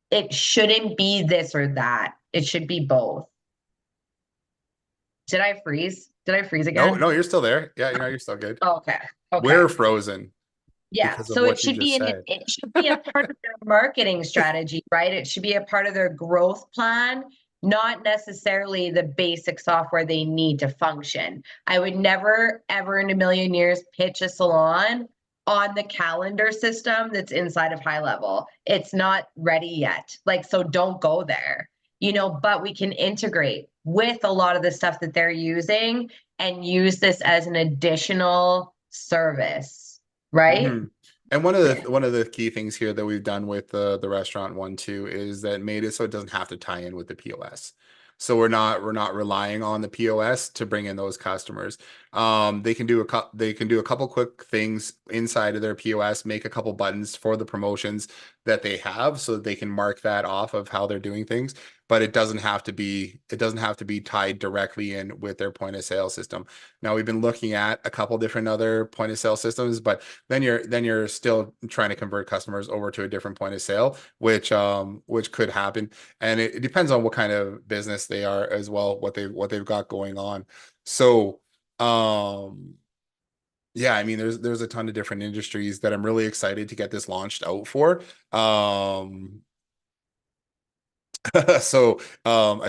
it shouldn't be this or that. It should be both. Did I freeze? Did I freeze No, again? no, you're still there. Yeah, you're still good. Oh, okay. Okay. We're frozen Yeah, because of so it what you should just be said. it should be a part of their marketing strategy, right? It should be a part of their growth plan, not necessarily the basic software they need to function. I would never, ever in a million years pitch a salon on the calendar system that's inside of High Level. It's not ready yet. Like, so don't go there, but we can integrate with a lot of the stuff that they're using and use this as an additional service. Right? Hmm. And one of the key things here that we've done with the restaurant one too is that made it so it doesn't have to tie in with the POS. So we're not relying on the POS to bring in those customers. They can do a couple quick things inside of their POS, make a couple buttons for the promotions that they have so that they can mark that off of how they're doing things. But it doesn't have to be tied directly in with their point of sale system. Now we've been looking at a couple different other point of sale systems, but then you're still trying to convert customers over to a different point of sale, which could happen. And it depends on what kind of business they are as well, what they've got going on. So yeah, I mean there's a ton of different industries that I'm really excited to get this launched out for. I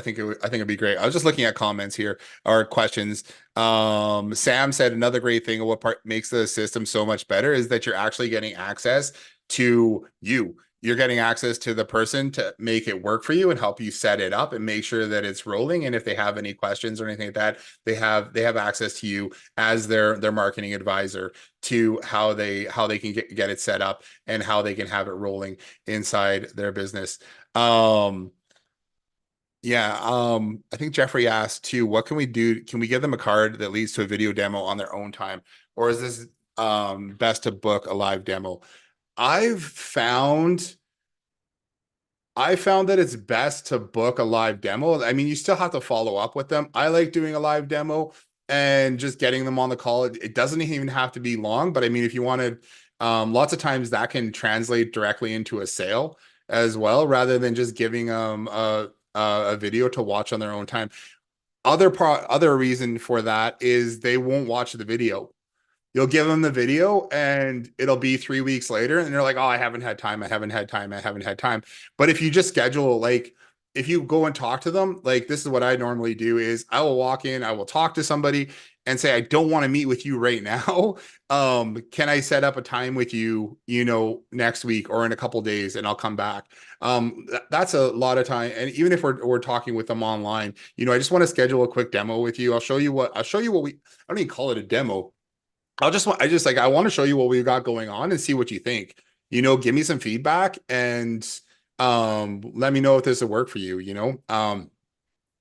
think it'd be great. I was just looking at comments here or questions. Sam said another great thing of what part makes the system so much better is that you're actually getting access to you. You're getting access to the person to make it work for you and help you set it up and make sure that it's rolling. And if they have any questions or anything like that, they have access to you as their marketing advisor to how they can get it set up and how they can have it rolling inside their business. Um, yeah, I think Jeffrey asked too, what can we do? Can we give them a card that leads to a video demo on their own time? Or is this best to book a live demo? I've found I found that it's best to book a live demo. I mean, you still have to follow up with them. I like doing a live demo and just getting them on the call. It doesn't even have to be long, but I mean, if you wanted, lots of times that can translate directly into a sale as well, rather than just giving them a video to watch on their own time. Other reason for that is they won't watch the video. You'll give them the video and it'll be 3 weeks later and they're like, oh, I haven't had time. I haven't had time. I haven't had time. But if you just schedule, like, if you go and talk to them, like this is what I normally do is I will walk in, I will talk to somebody and say, I don't want to meet with you right now. Can I set up a time with you, next week or in a couple days and I'll come back. That's a lot of time. And even if we're talking with them online, I just want to schedule a quick demo with you. I'll show you what I don't even call it a demo. I want to show you what we've got going on and see what you think. Give me some feedback and let me know if this will work for you.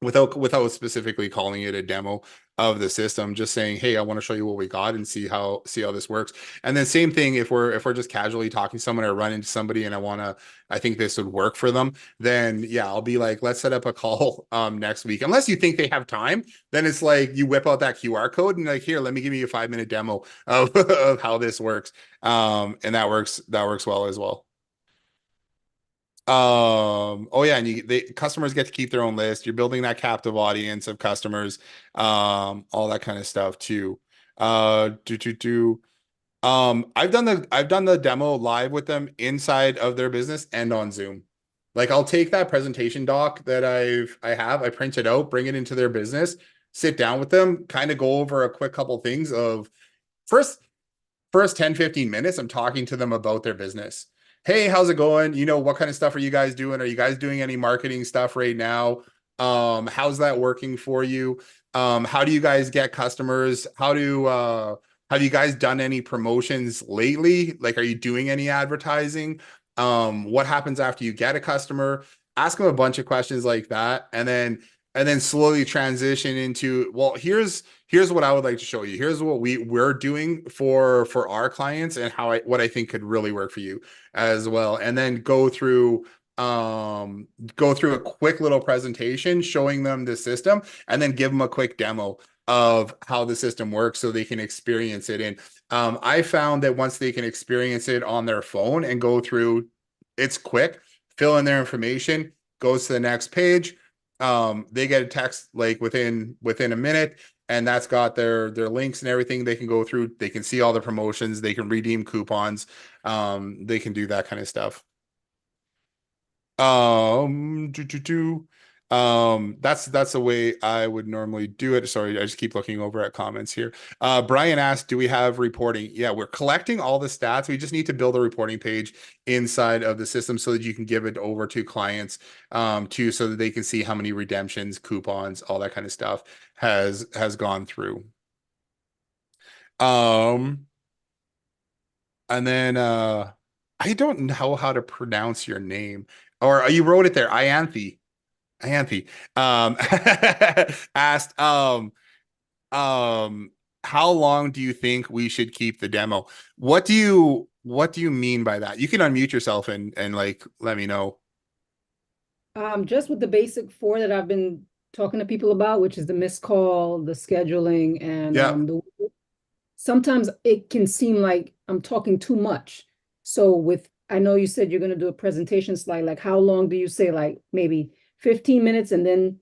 Without specifically calling it a demo of the system, just saying, hey, I want to show you what we got and see how this works. And then same thing if we're just casually talking to someone or run into somebody and I think this would work for them, then yeah, I'll be like, let's set up a call next week. Unless you think they have time, then it's like you whip out that QR code and like, here, let me give you a 5-minute demo of how this works. And that works well as well. Oh yeah, and the customers get to keep their own list. You're building that captive audience of customers, all that kind of stuff too. Do. I've done the demo live with them inside of their business and on Zoom. Like I'll take that presentation doc that I print it out, bring it into their business, sit down with them, kind of go over a quick couple things of first first 10-15 minutes, I'm talking to them about their business. Hey, how's it going? What kind of stuff are you guys doing? Are you guys doing any marketing stuff right now? How's that working for you? How do you guys get customers? Have you guys done any promotions lately? Like, are you doing any advertising? What happens after you get a customer? Ask them a bunch of questions like that, and then slowly transition into, well, here's what I would like to show you. Here's what we're doing for our clients and what I think could really work for you as well. And then go through a quick little presentation showing them the system, and then give them a quick demo of how the system works so they can experience it. And I found that once they can experience it on their phone and go through, it's quick, fill in their information, goes to the next page. They get a text like within a minute, and that's got their links and everything. They can go through, they can see all the promotions, they can redeem coupons, they can do that kind of stuff. Do, do, do. That's the way I would normally do it. Sorry, I just keep looking over at comments here. Brian asked, do we have reporting? Yeah, we're collecting all the stats. We just need to build a reporting page inside of the system so that you can give it over to clients, too, so that they can see how many redemptions, coupons, all that kind of stuff has gone through. Um, and then I don't know how to pronounce your name. Or you wrote it there, Ianthe, asked, um, how long do you think we should keep the demo? What do you mean by that? You can unmute yourself and like let me know. Just with the basic four that I've been talking to people about, which is the missed call, the scheduling, and Yeah. sometimes it can seem like I'm talking too much. So I know you said you're going to do a presentation slide. Like, how long do you say? Like maybe 15 minutes, and then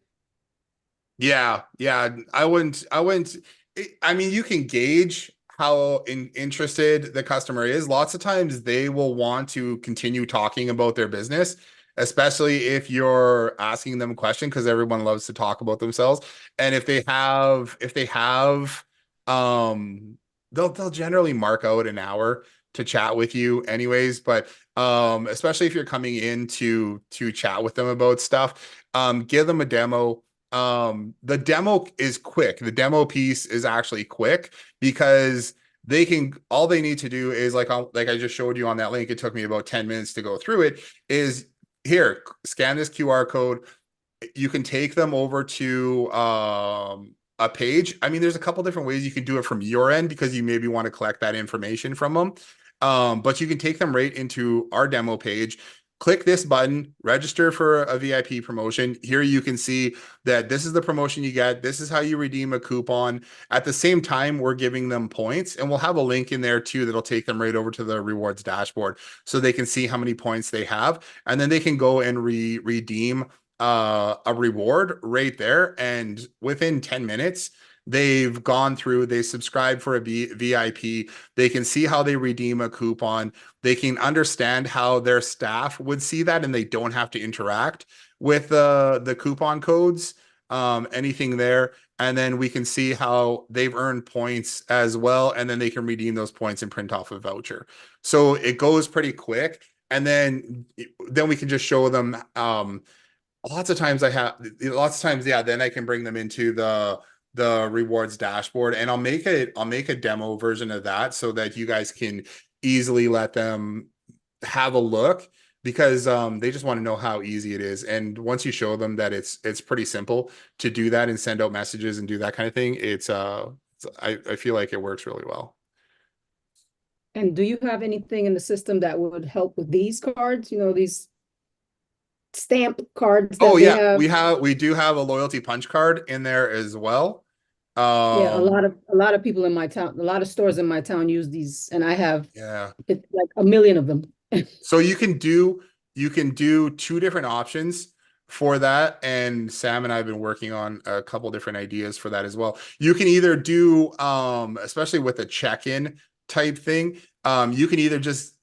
Yeah, yeah. I wouldn't. I mean, you can gauge how interested the customer is. Lots of times they will want to continue talking about their business, especially if you're asking them a question, because everyone loves to talk about themselves. And if they have, um, they'll generally mark out an hour to chat with you anyways. But especially if you're coming in to chat with them about stuff, give them a demo. The demo is quick. The demo piece is actually quick because all they need to do is like I just showed you on that link. It took me about 10 minutes to go through it. Is here, scan this QR code. You can take them over to a page. I mean, there's a couple different ways you can do it from your end because you maybe want to collect that information from them. But you can take them right into our demo page. Click this button, register for a VIP promotion. Here you can see that this is the promotion you get. This is how you redeem a coupon. At the same time, we're giving them points, and we'll have a link in there too that'll take them right over to the rewards dashboard so they can see how many points they have, and then they can go and redeem a reward right there. And within 10 minutes, they've gone through, they subscribed for a VIP. They can see how they redeem a coupon. They can understand how their staff would see that, and they don't have to interact with the coupon codes, anything there. And then we can see how they've earned points as well. And then they can redeem those points and print off a voucher. So it goes pretty quick. And then we can just show them, lots of times, yeah, then I can bring them into the rewards dashboard, and I'll make a demo version of that so that you guys can easily let them have a look, because they just want to know how easy it is. And once you show them that it's pretty simple to do that and send out messages and do that kind of thing, I feel like it works really well. and do you have anything in the system that would help with these cards? These stamp cards Oh that they yeah, have. we do have a loyalty punch card in there as well. Yeah, a lot Um, of a lot of people in my town, a lot of stores in my town use these, and I have yeah. it's like a million of them. So you can do two different options for that, and Sam and I have been working on a couple different ideas for that as well. You can either do, especially with a check-in type thing. You can either just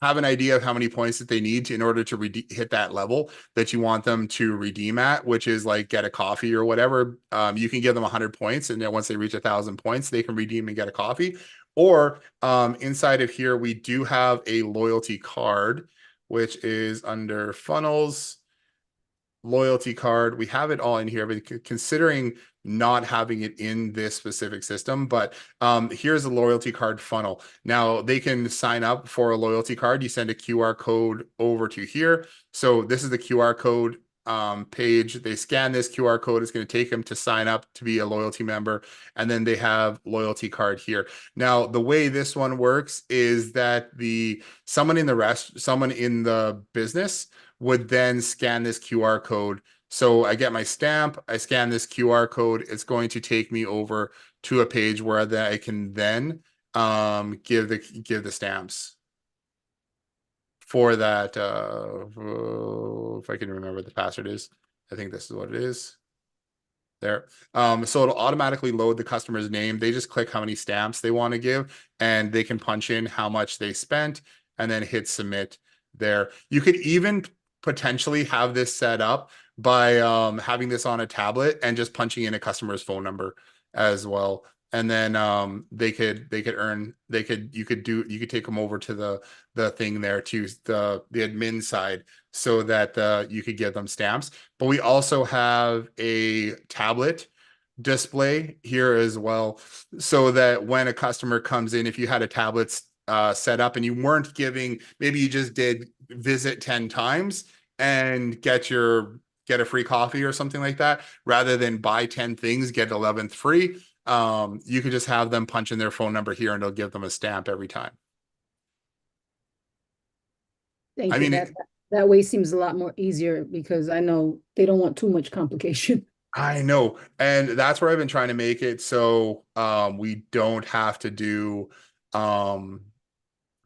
have an idea of how many points that they need in order to hit that level that you want them to redeem at, which is like get a coffee or whatever. You can give them 100 points, and then once they reach 1,000 points, they can redeem and get a coffee. Or inside of here, we do have a loyalty card, which is under funnels, loyalty card. We have it all in here, but considering not having it in this specific system, but here's a loyalty card funnel. Now they can sign up for a loyalty card. You send a QR code over to here. So this is the QR code page. They scan this QR code. It's going to take them to sign up to be a loyalty member. And then they have loyalty card here. Now, the way this one works is that someone in the business would then scan this QR code. So I get my stamp, I scan this QR code. It's going to take me over to a page where I can then give the stamps for that. If I can remember what the password is, I think this is what it is. There. So it'll automatically load the customer's name. They just click how many stamps they want to give, and they can punch in how much they spent and then hit submit there. You could even potentially have this set up by having this on a tablet and just punching in a customer's phone number as well. And then you could take them over to the thing there to the admin side so that you could give them stamps. But we also have a tablet display here as well, so that when a customer comes in, if you had a tablet set up and you weren't giving, maybe you just did visit 10 times and get a free coffee or something like that, rather than buy 10 things, get 11th free. You could just have them punch in their phone number here and it'll give them a stamp every time. Thank you. That way seems a lot more easier because I know they don't want too much complication. I know. And that's where I've been trying to make it so we don't have to do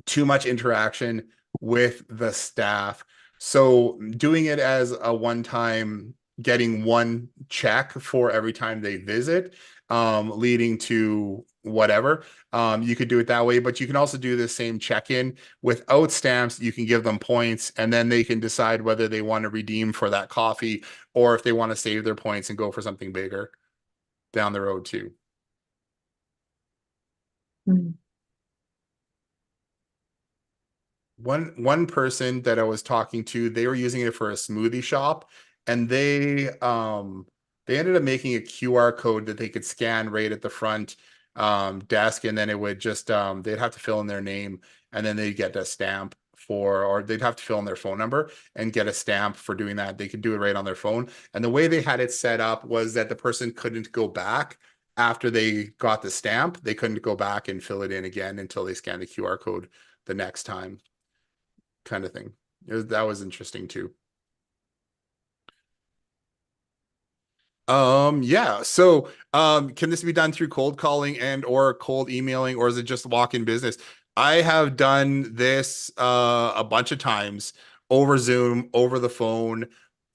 too much interaction with the staff. So doing it as a one-time, getting one check for every time they visit, leading to whatever. You could do it that way, but you can also do the same check-in without stamps. You can give them points, and then they can decide whether they want to redeem for that coffee or if they want to save their points and go for something bigger down the road too. Mm-hmm. One person that I was talking to, they were using it for a smoothie shop, and they ended up making a QR code that they could scan right at the front desk, and then it would just they'd have to fill in their name, and then they'd get a stamp or they'd have to fill in their phone number and get a stamp for doing that. They could do it right on their phone. And the way they had it set up was that the person couldn't go back after they got the stamp. They couldn't go back and fill it in again until they scanned the QR code the next time, kind of thing. That was interesting too. Yeah. So, can this be done through cold calling and or cold emailing, or is it just walk-in business? I have done this a bunch of times over Zoom, over the phone.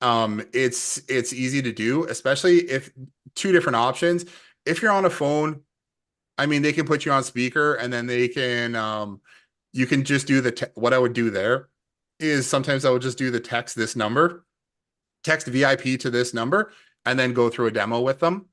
It's easy to do, especially if two different options. If you're on a phone, I mean, they can put you on speaker, and then they can you can just do what I would do there is sometimes I would just do the text VIP to this number, and then go through a demo with them.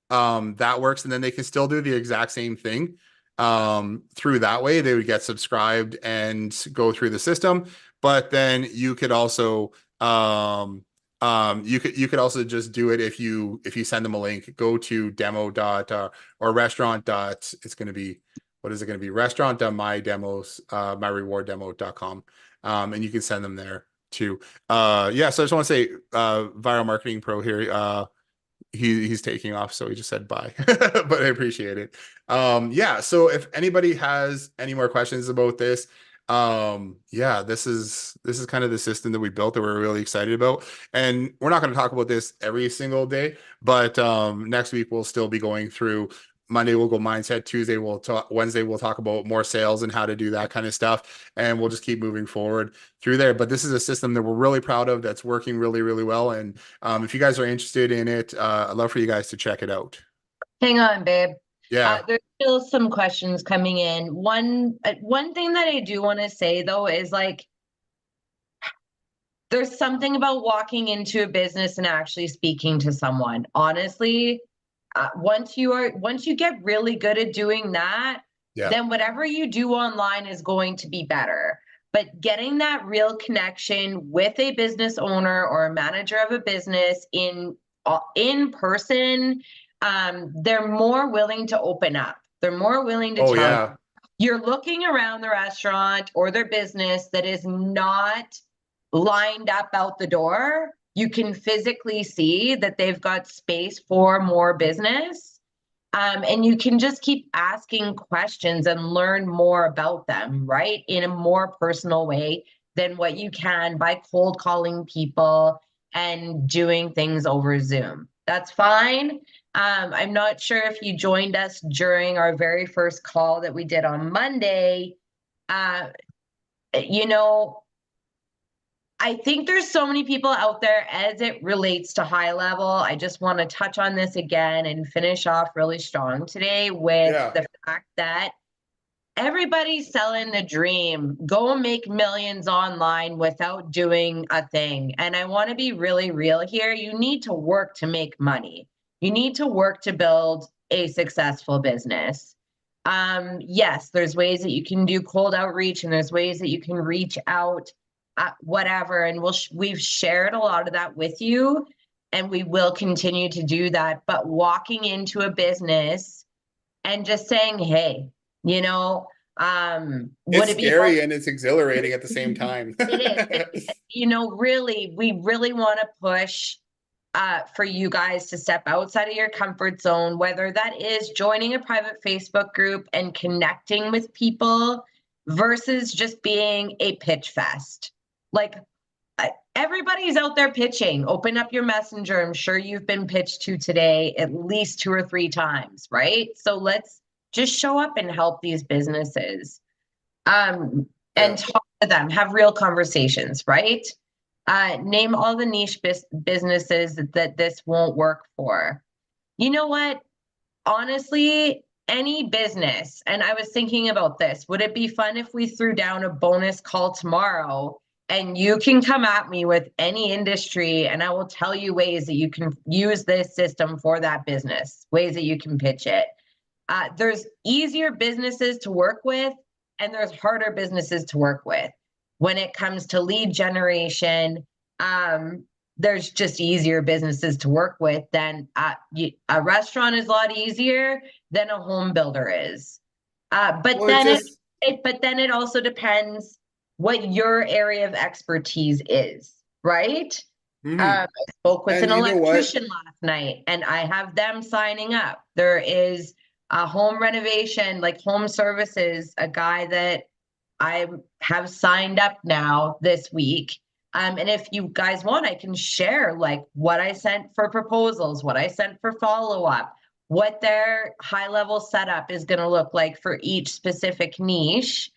That works. And then they can still do the exact same thing through that way. They would get subscribed and go through the system. But then you could also you could also just do it if you send them a link. Go to demo dot or restaurant dot, it's going to be, what is it going to be? Restaurant.myrewarddemo.com. And you can send them there too. Yeah, so I just want to say Viral Marketing Pro here, he's taking off, so he just said bye. But I appreciate it. Yeah, so if anybody has any more questions about this, yeah, this is kind of the system that we built that we're really excited about. And we're not going to talk about this every single day, but next week we'll still be going through. Monday we'll go mindset. Tuesday we'll talk. Wednesday we'll talk about more sales and how to do that kind of stuff, and we'll just keep moving forward through there. But this is a system that we're really proud of, that's working really, really well. And if you guys are interested in it, I'd love for you guys to check it out. Hang on, babe. Yeah. There's Still some questions coming in. One thing that I do want to say though is like there's something about walking into a business and actually speaking to someone. Honestly, once you get really good at doing that, Yeah. then whatever you do online is going to be better. But getting that real connection with a business owner or a manager of a business in person, they're more willing to open up. They're more willing to Oh tell you. yeah. You're looking around the restaurant or their business that is not lined up out the door. You can physically see that they've got space for more business. And you can just keep asking questions and learn more about them, right? In a more personal way than what you can by cold calling people and doing things over Zoom. That's fine. I'm not sure if you joined us during our very first call that we did on Monday. Uh, you know, I think there's so many people out there as it relates to high level. I just want to touch on this again and finish off really strong today with Yeah. the fact that everybody's selling the dream. Go make millions online without doing a thing. And I want to be really real here. You need to work to make money. You need to work to build a successful business. Yes, there's ways that you can do cold outreach and there's ways that you can reach out, whatever. And we've shared a lot of that with you and we will continue to do that. But walking into a business and just saying, hey, you know, would It's it be scary and it's exhilarating at the same time. it is, you know, really, we really want to push for you guys to step outside of your comfort zone, whether that is joining a private Facebook group and connecting with people versus just being a pitch fest. Like everybody's out there pitching. Open up your messenger. I'm sure you've been pitched to today at least 2 or 3 times, right? So let's just show up and help these businesses and Yeah. talk to them, have real conversations, right? Name all the niche businesses that this won't work for. You know what? Honestly, any business, and I was thinking about this, would it be fun if we threw down a bonus call tomorrow and you can come at me with any industry and I will tell you ways that you can use this system for that business, ways that you can pitch it. There's easier businesses to work with and there's harder businesses to work with. When it comes to lead generation, there's just easier businesses to work with than a restaurant is a lot easier than a home builder is. But Well, then it also depends what your area of expertise is, right? mhm. I spoke with And an you know what? electrician last night and I have them signing up. There is a home renovation, like home services, a guy that I have signed up now this week. And if you guys want, I can share like what I sent for proposals, what I sent for follow-up, what their high-level setup is going to look like for each specific niche.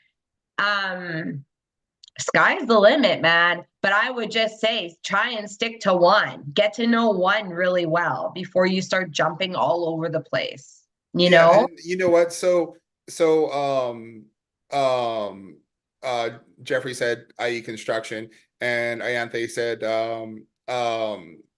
Sky's the limit, man. But I would just say try and stick to one. Get to know one really well before you start jumping all over the place. You Yeah, know? and you know what? So um Jeffrey said IE construction and Ayanthe said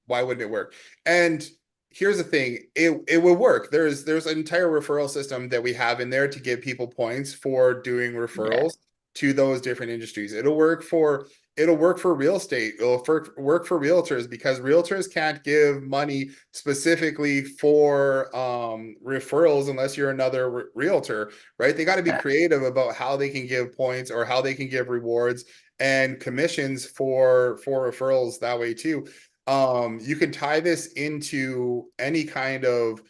why wouldn't it work? And here's the thing, it will work. There's an entire referral system that we have in there to give people points for doing Yeah. referrals to those different industries. It'll work for real estate. Work for realtors because realtors can't give money specifically for referrals unless you're another realtor, right? They got to be creative about how they can give points or how they can give rewards and commissions for referrals that way too. You can tie this into any kind of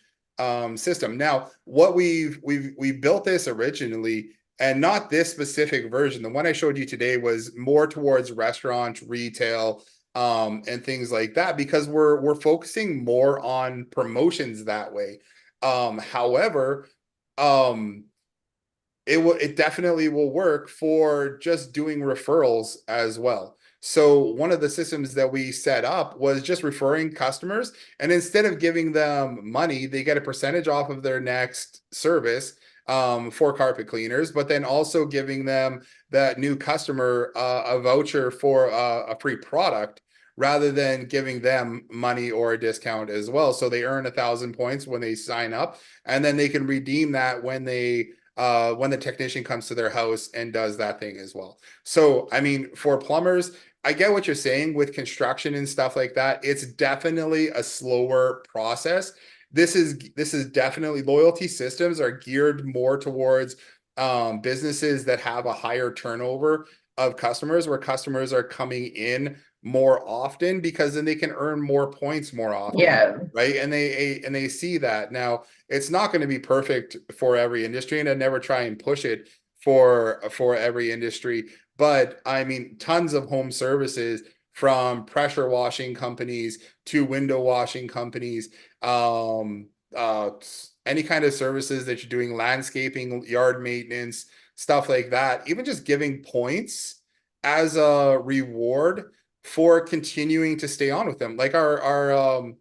system. Now, what we built this originally, and not this specific version. The one I showed you today was more towards restaurant, retail, and things like that because we're focusing more on promotions that way. However, um, it definitely will work for just doing referrals as well. So one of the systems that we set up was just referring customers, and instead of giving them money, they get a percentage off of their next service. for carpet cleaners, but then also giving them that new customer a voucher for a free product rather than giving them money or a discount as well. So they earn 1,000 points when they sign up, and then they can redeem that when the technician comes to their house and does that thing as well. So, I mean, for plumbers, I get what you're saying with construction and stuff like that. It's definitely a slower process. This is definitely, loyalty systems are geared more towards businesses that have a higher turnover of customers, where customers are coming in more often, because then they can earn more points more often. Yeah. Right. And they see that. Now, it's not going to be perfect for every industry, and I never try and push it for every industry. But I mean, tons of home services, from pressure washing companies to window washing companies, um, uh, any kind of services that you're doing, landscaping, yard maintenance, stuff like that, even just giving points as a reward for continuing to stay on with them. Like our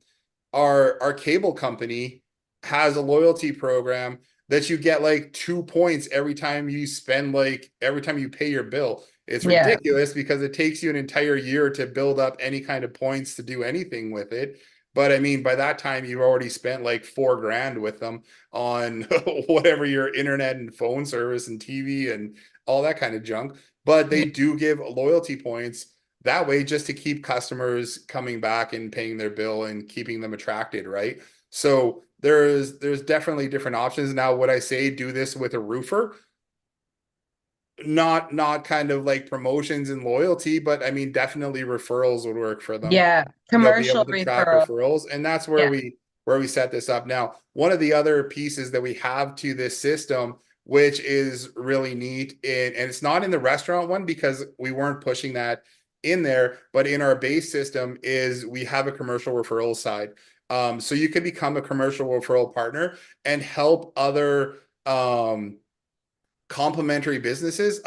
cable company has a loyalty program that you get like 2 points every time you spend, like every time you pay your bill. It's Yeah. ridiculous because it takes you an entire year to build up any kind of points to do anything with it. But I mean, by that time, you've already spent like 4 grand with them on whatever your internet and phone service and TV and all that kind of junk. But they do give loyalty points that way, just to keep customers coming back and paying their bill and keeping them attracted, right? So there's definitely different options. Now, would I say do this with a roofer? Not kind of like promotions and loyalty, but I mean, definitely referrals would work for them. Yeah. They'll be Commercial able to track referral. referrals, and that's Yeah. where we set this up. Now, one of the other pieces that we have to this system, which is really neat, and it's not in the restaurant one because we weren't pushing that in there, but in our base system, is we have a commercial referral side. So you can become a commercial referral partner and help other complementary businesses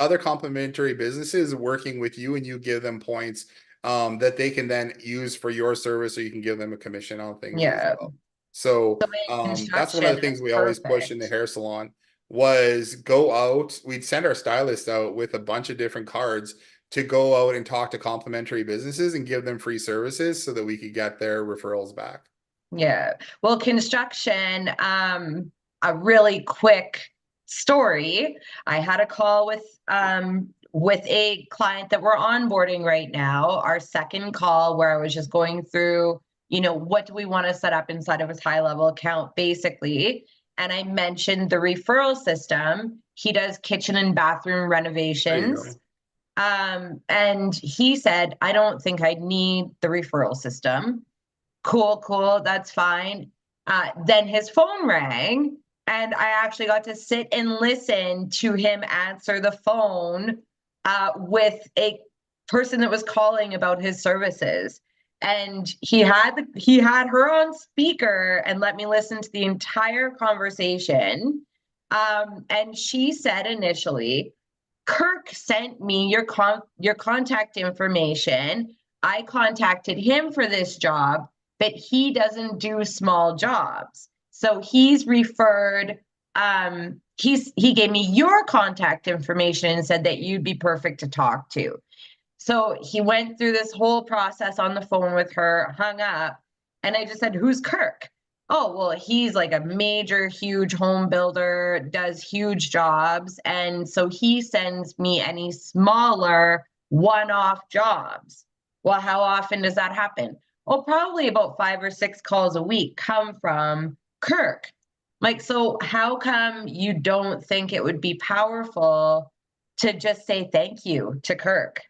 working with you, and you give them points that they can then use for your service, or you can give them a commission on things as Yeah. well. So So in that's one of construction, the things that's we always push in the perfect. hair salon, was go out. We'd send our stylist out with a bunch of different cards to go out and talk to complementary businesses and give them free services so that we could get their referrals back. Yeah. Well, construction, a really quick story. I had a call with a client that we're onboarding right now, our second call, where I was just going through, what do we want to set up inside of his high level account, basically. And I mentioned the referral system. He does kitchen and bathroom There you renovations. go. And he said, I don't think I need the referral system. Cool, that's fine. Then his phone rang, and I actually got to sit and listen to him answer the phone with a person that was calling about his services. And he had her on speaker and let me listen to the entire conversation. And she said initially, Kirk sent me your contact information. I contacted him for this job, but he doesn't do small jobs. So he's referred, he gave me your contact information and said that you'd be perfect to talk to. So he went through this whole process on the phone with her, hung up, and I just said, "Who's Kirk?" "Oh, well, he's like a major, huge home builder, does huge jobs. And so he sends me any smaller one-off jobs." "Well, how often does that happen?" "Oh, probably about 5 or 6 calls a week come from Kirk." Like, so how come you don't think it would be powerful to just say thank you to Kirk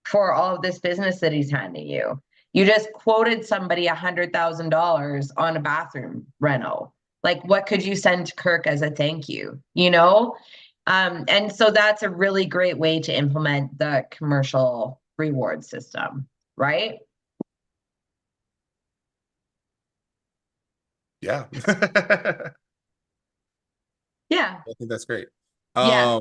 for all of this business that he's handing you? You just quoted somebody $100,000 on a bathroom reno. Like, what could you send to Kirk as a thank you? And so that's a really great way to implement the commercial reward system, right? Yeah. I Yeah. think that's great. Yeah.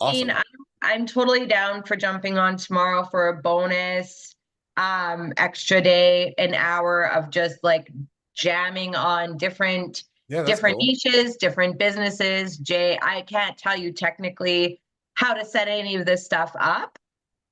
I mean, Awesome. I'm totally down for jumping on tomorrow for a bonus extra day, an hour of just like jamming on different Yeah, that's different cool. niches, different businesses. Jay, I can't tell you technically how to set any of this stuff up.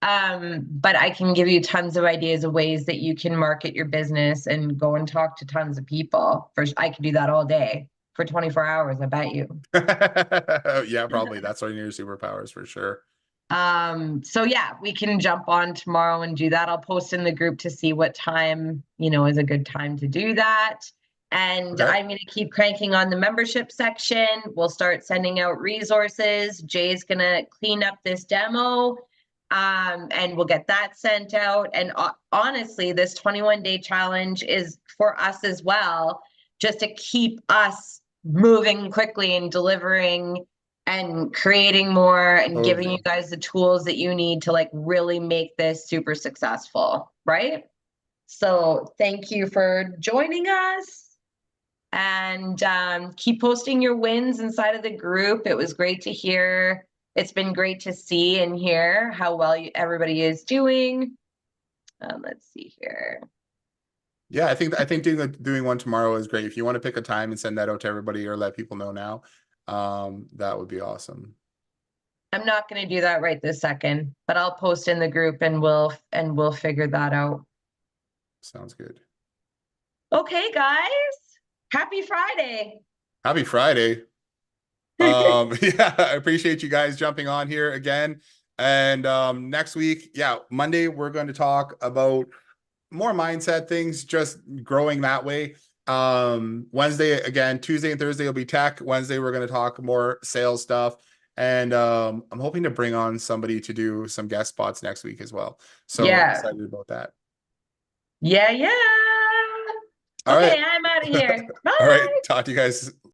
But I can give you tons of ideas of ways that you can market your business and go and talk to tons of people. I could do that all day for 24 hours, I bet you. Yeah, probably. That's one of your superpowers for sure. So yeah, we can jump on tomorrow and do that. I'll post in the group to see what time, is a good time to do that. And Okay. I'm going to keep cranking on the membership section. We'll start sending out resources. Jay's going to clean up this demo, and we'll get that sent out. And honestly, this 21-day challenge is for us as well, just to keep us moving quickly and delivering and creating more and giving you Totally. guys the tools that you need to like really make this super successful, right? So thank you for joining us. And keep posting your wins inside of the group. It was great to hear. It's been great to see and hear how well everybody is doing. Let's see here. Yeah, I think doing one tomorrow is great. If you want to pick a time and send that out to everybody or let people know now, that would be awesome. I'm not going to do that right this second, but I'll post in the group and we'll figure that out. Sounds good. Okay, guys. Happy Friday. Happy Friday. Yeah, I appreciate you guys jumping on here again. And next week, yeah, Monday, we're going to talk about more mindset things, just growing that way. Wednesday, again, Tuesday and Thursday will be tech. Wednesday, we're going to talk more sales stuff. And I'm hoping to bring on somebody to do some guest spots next week as well. So Yeah. excited about that. Yeah. All right. Okay, I'm out of here. All right. Bye. Talk to you guys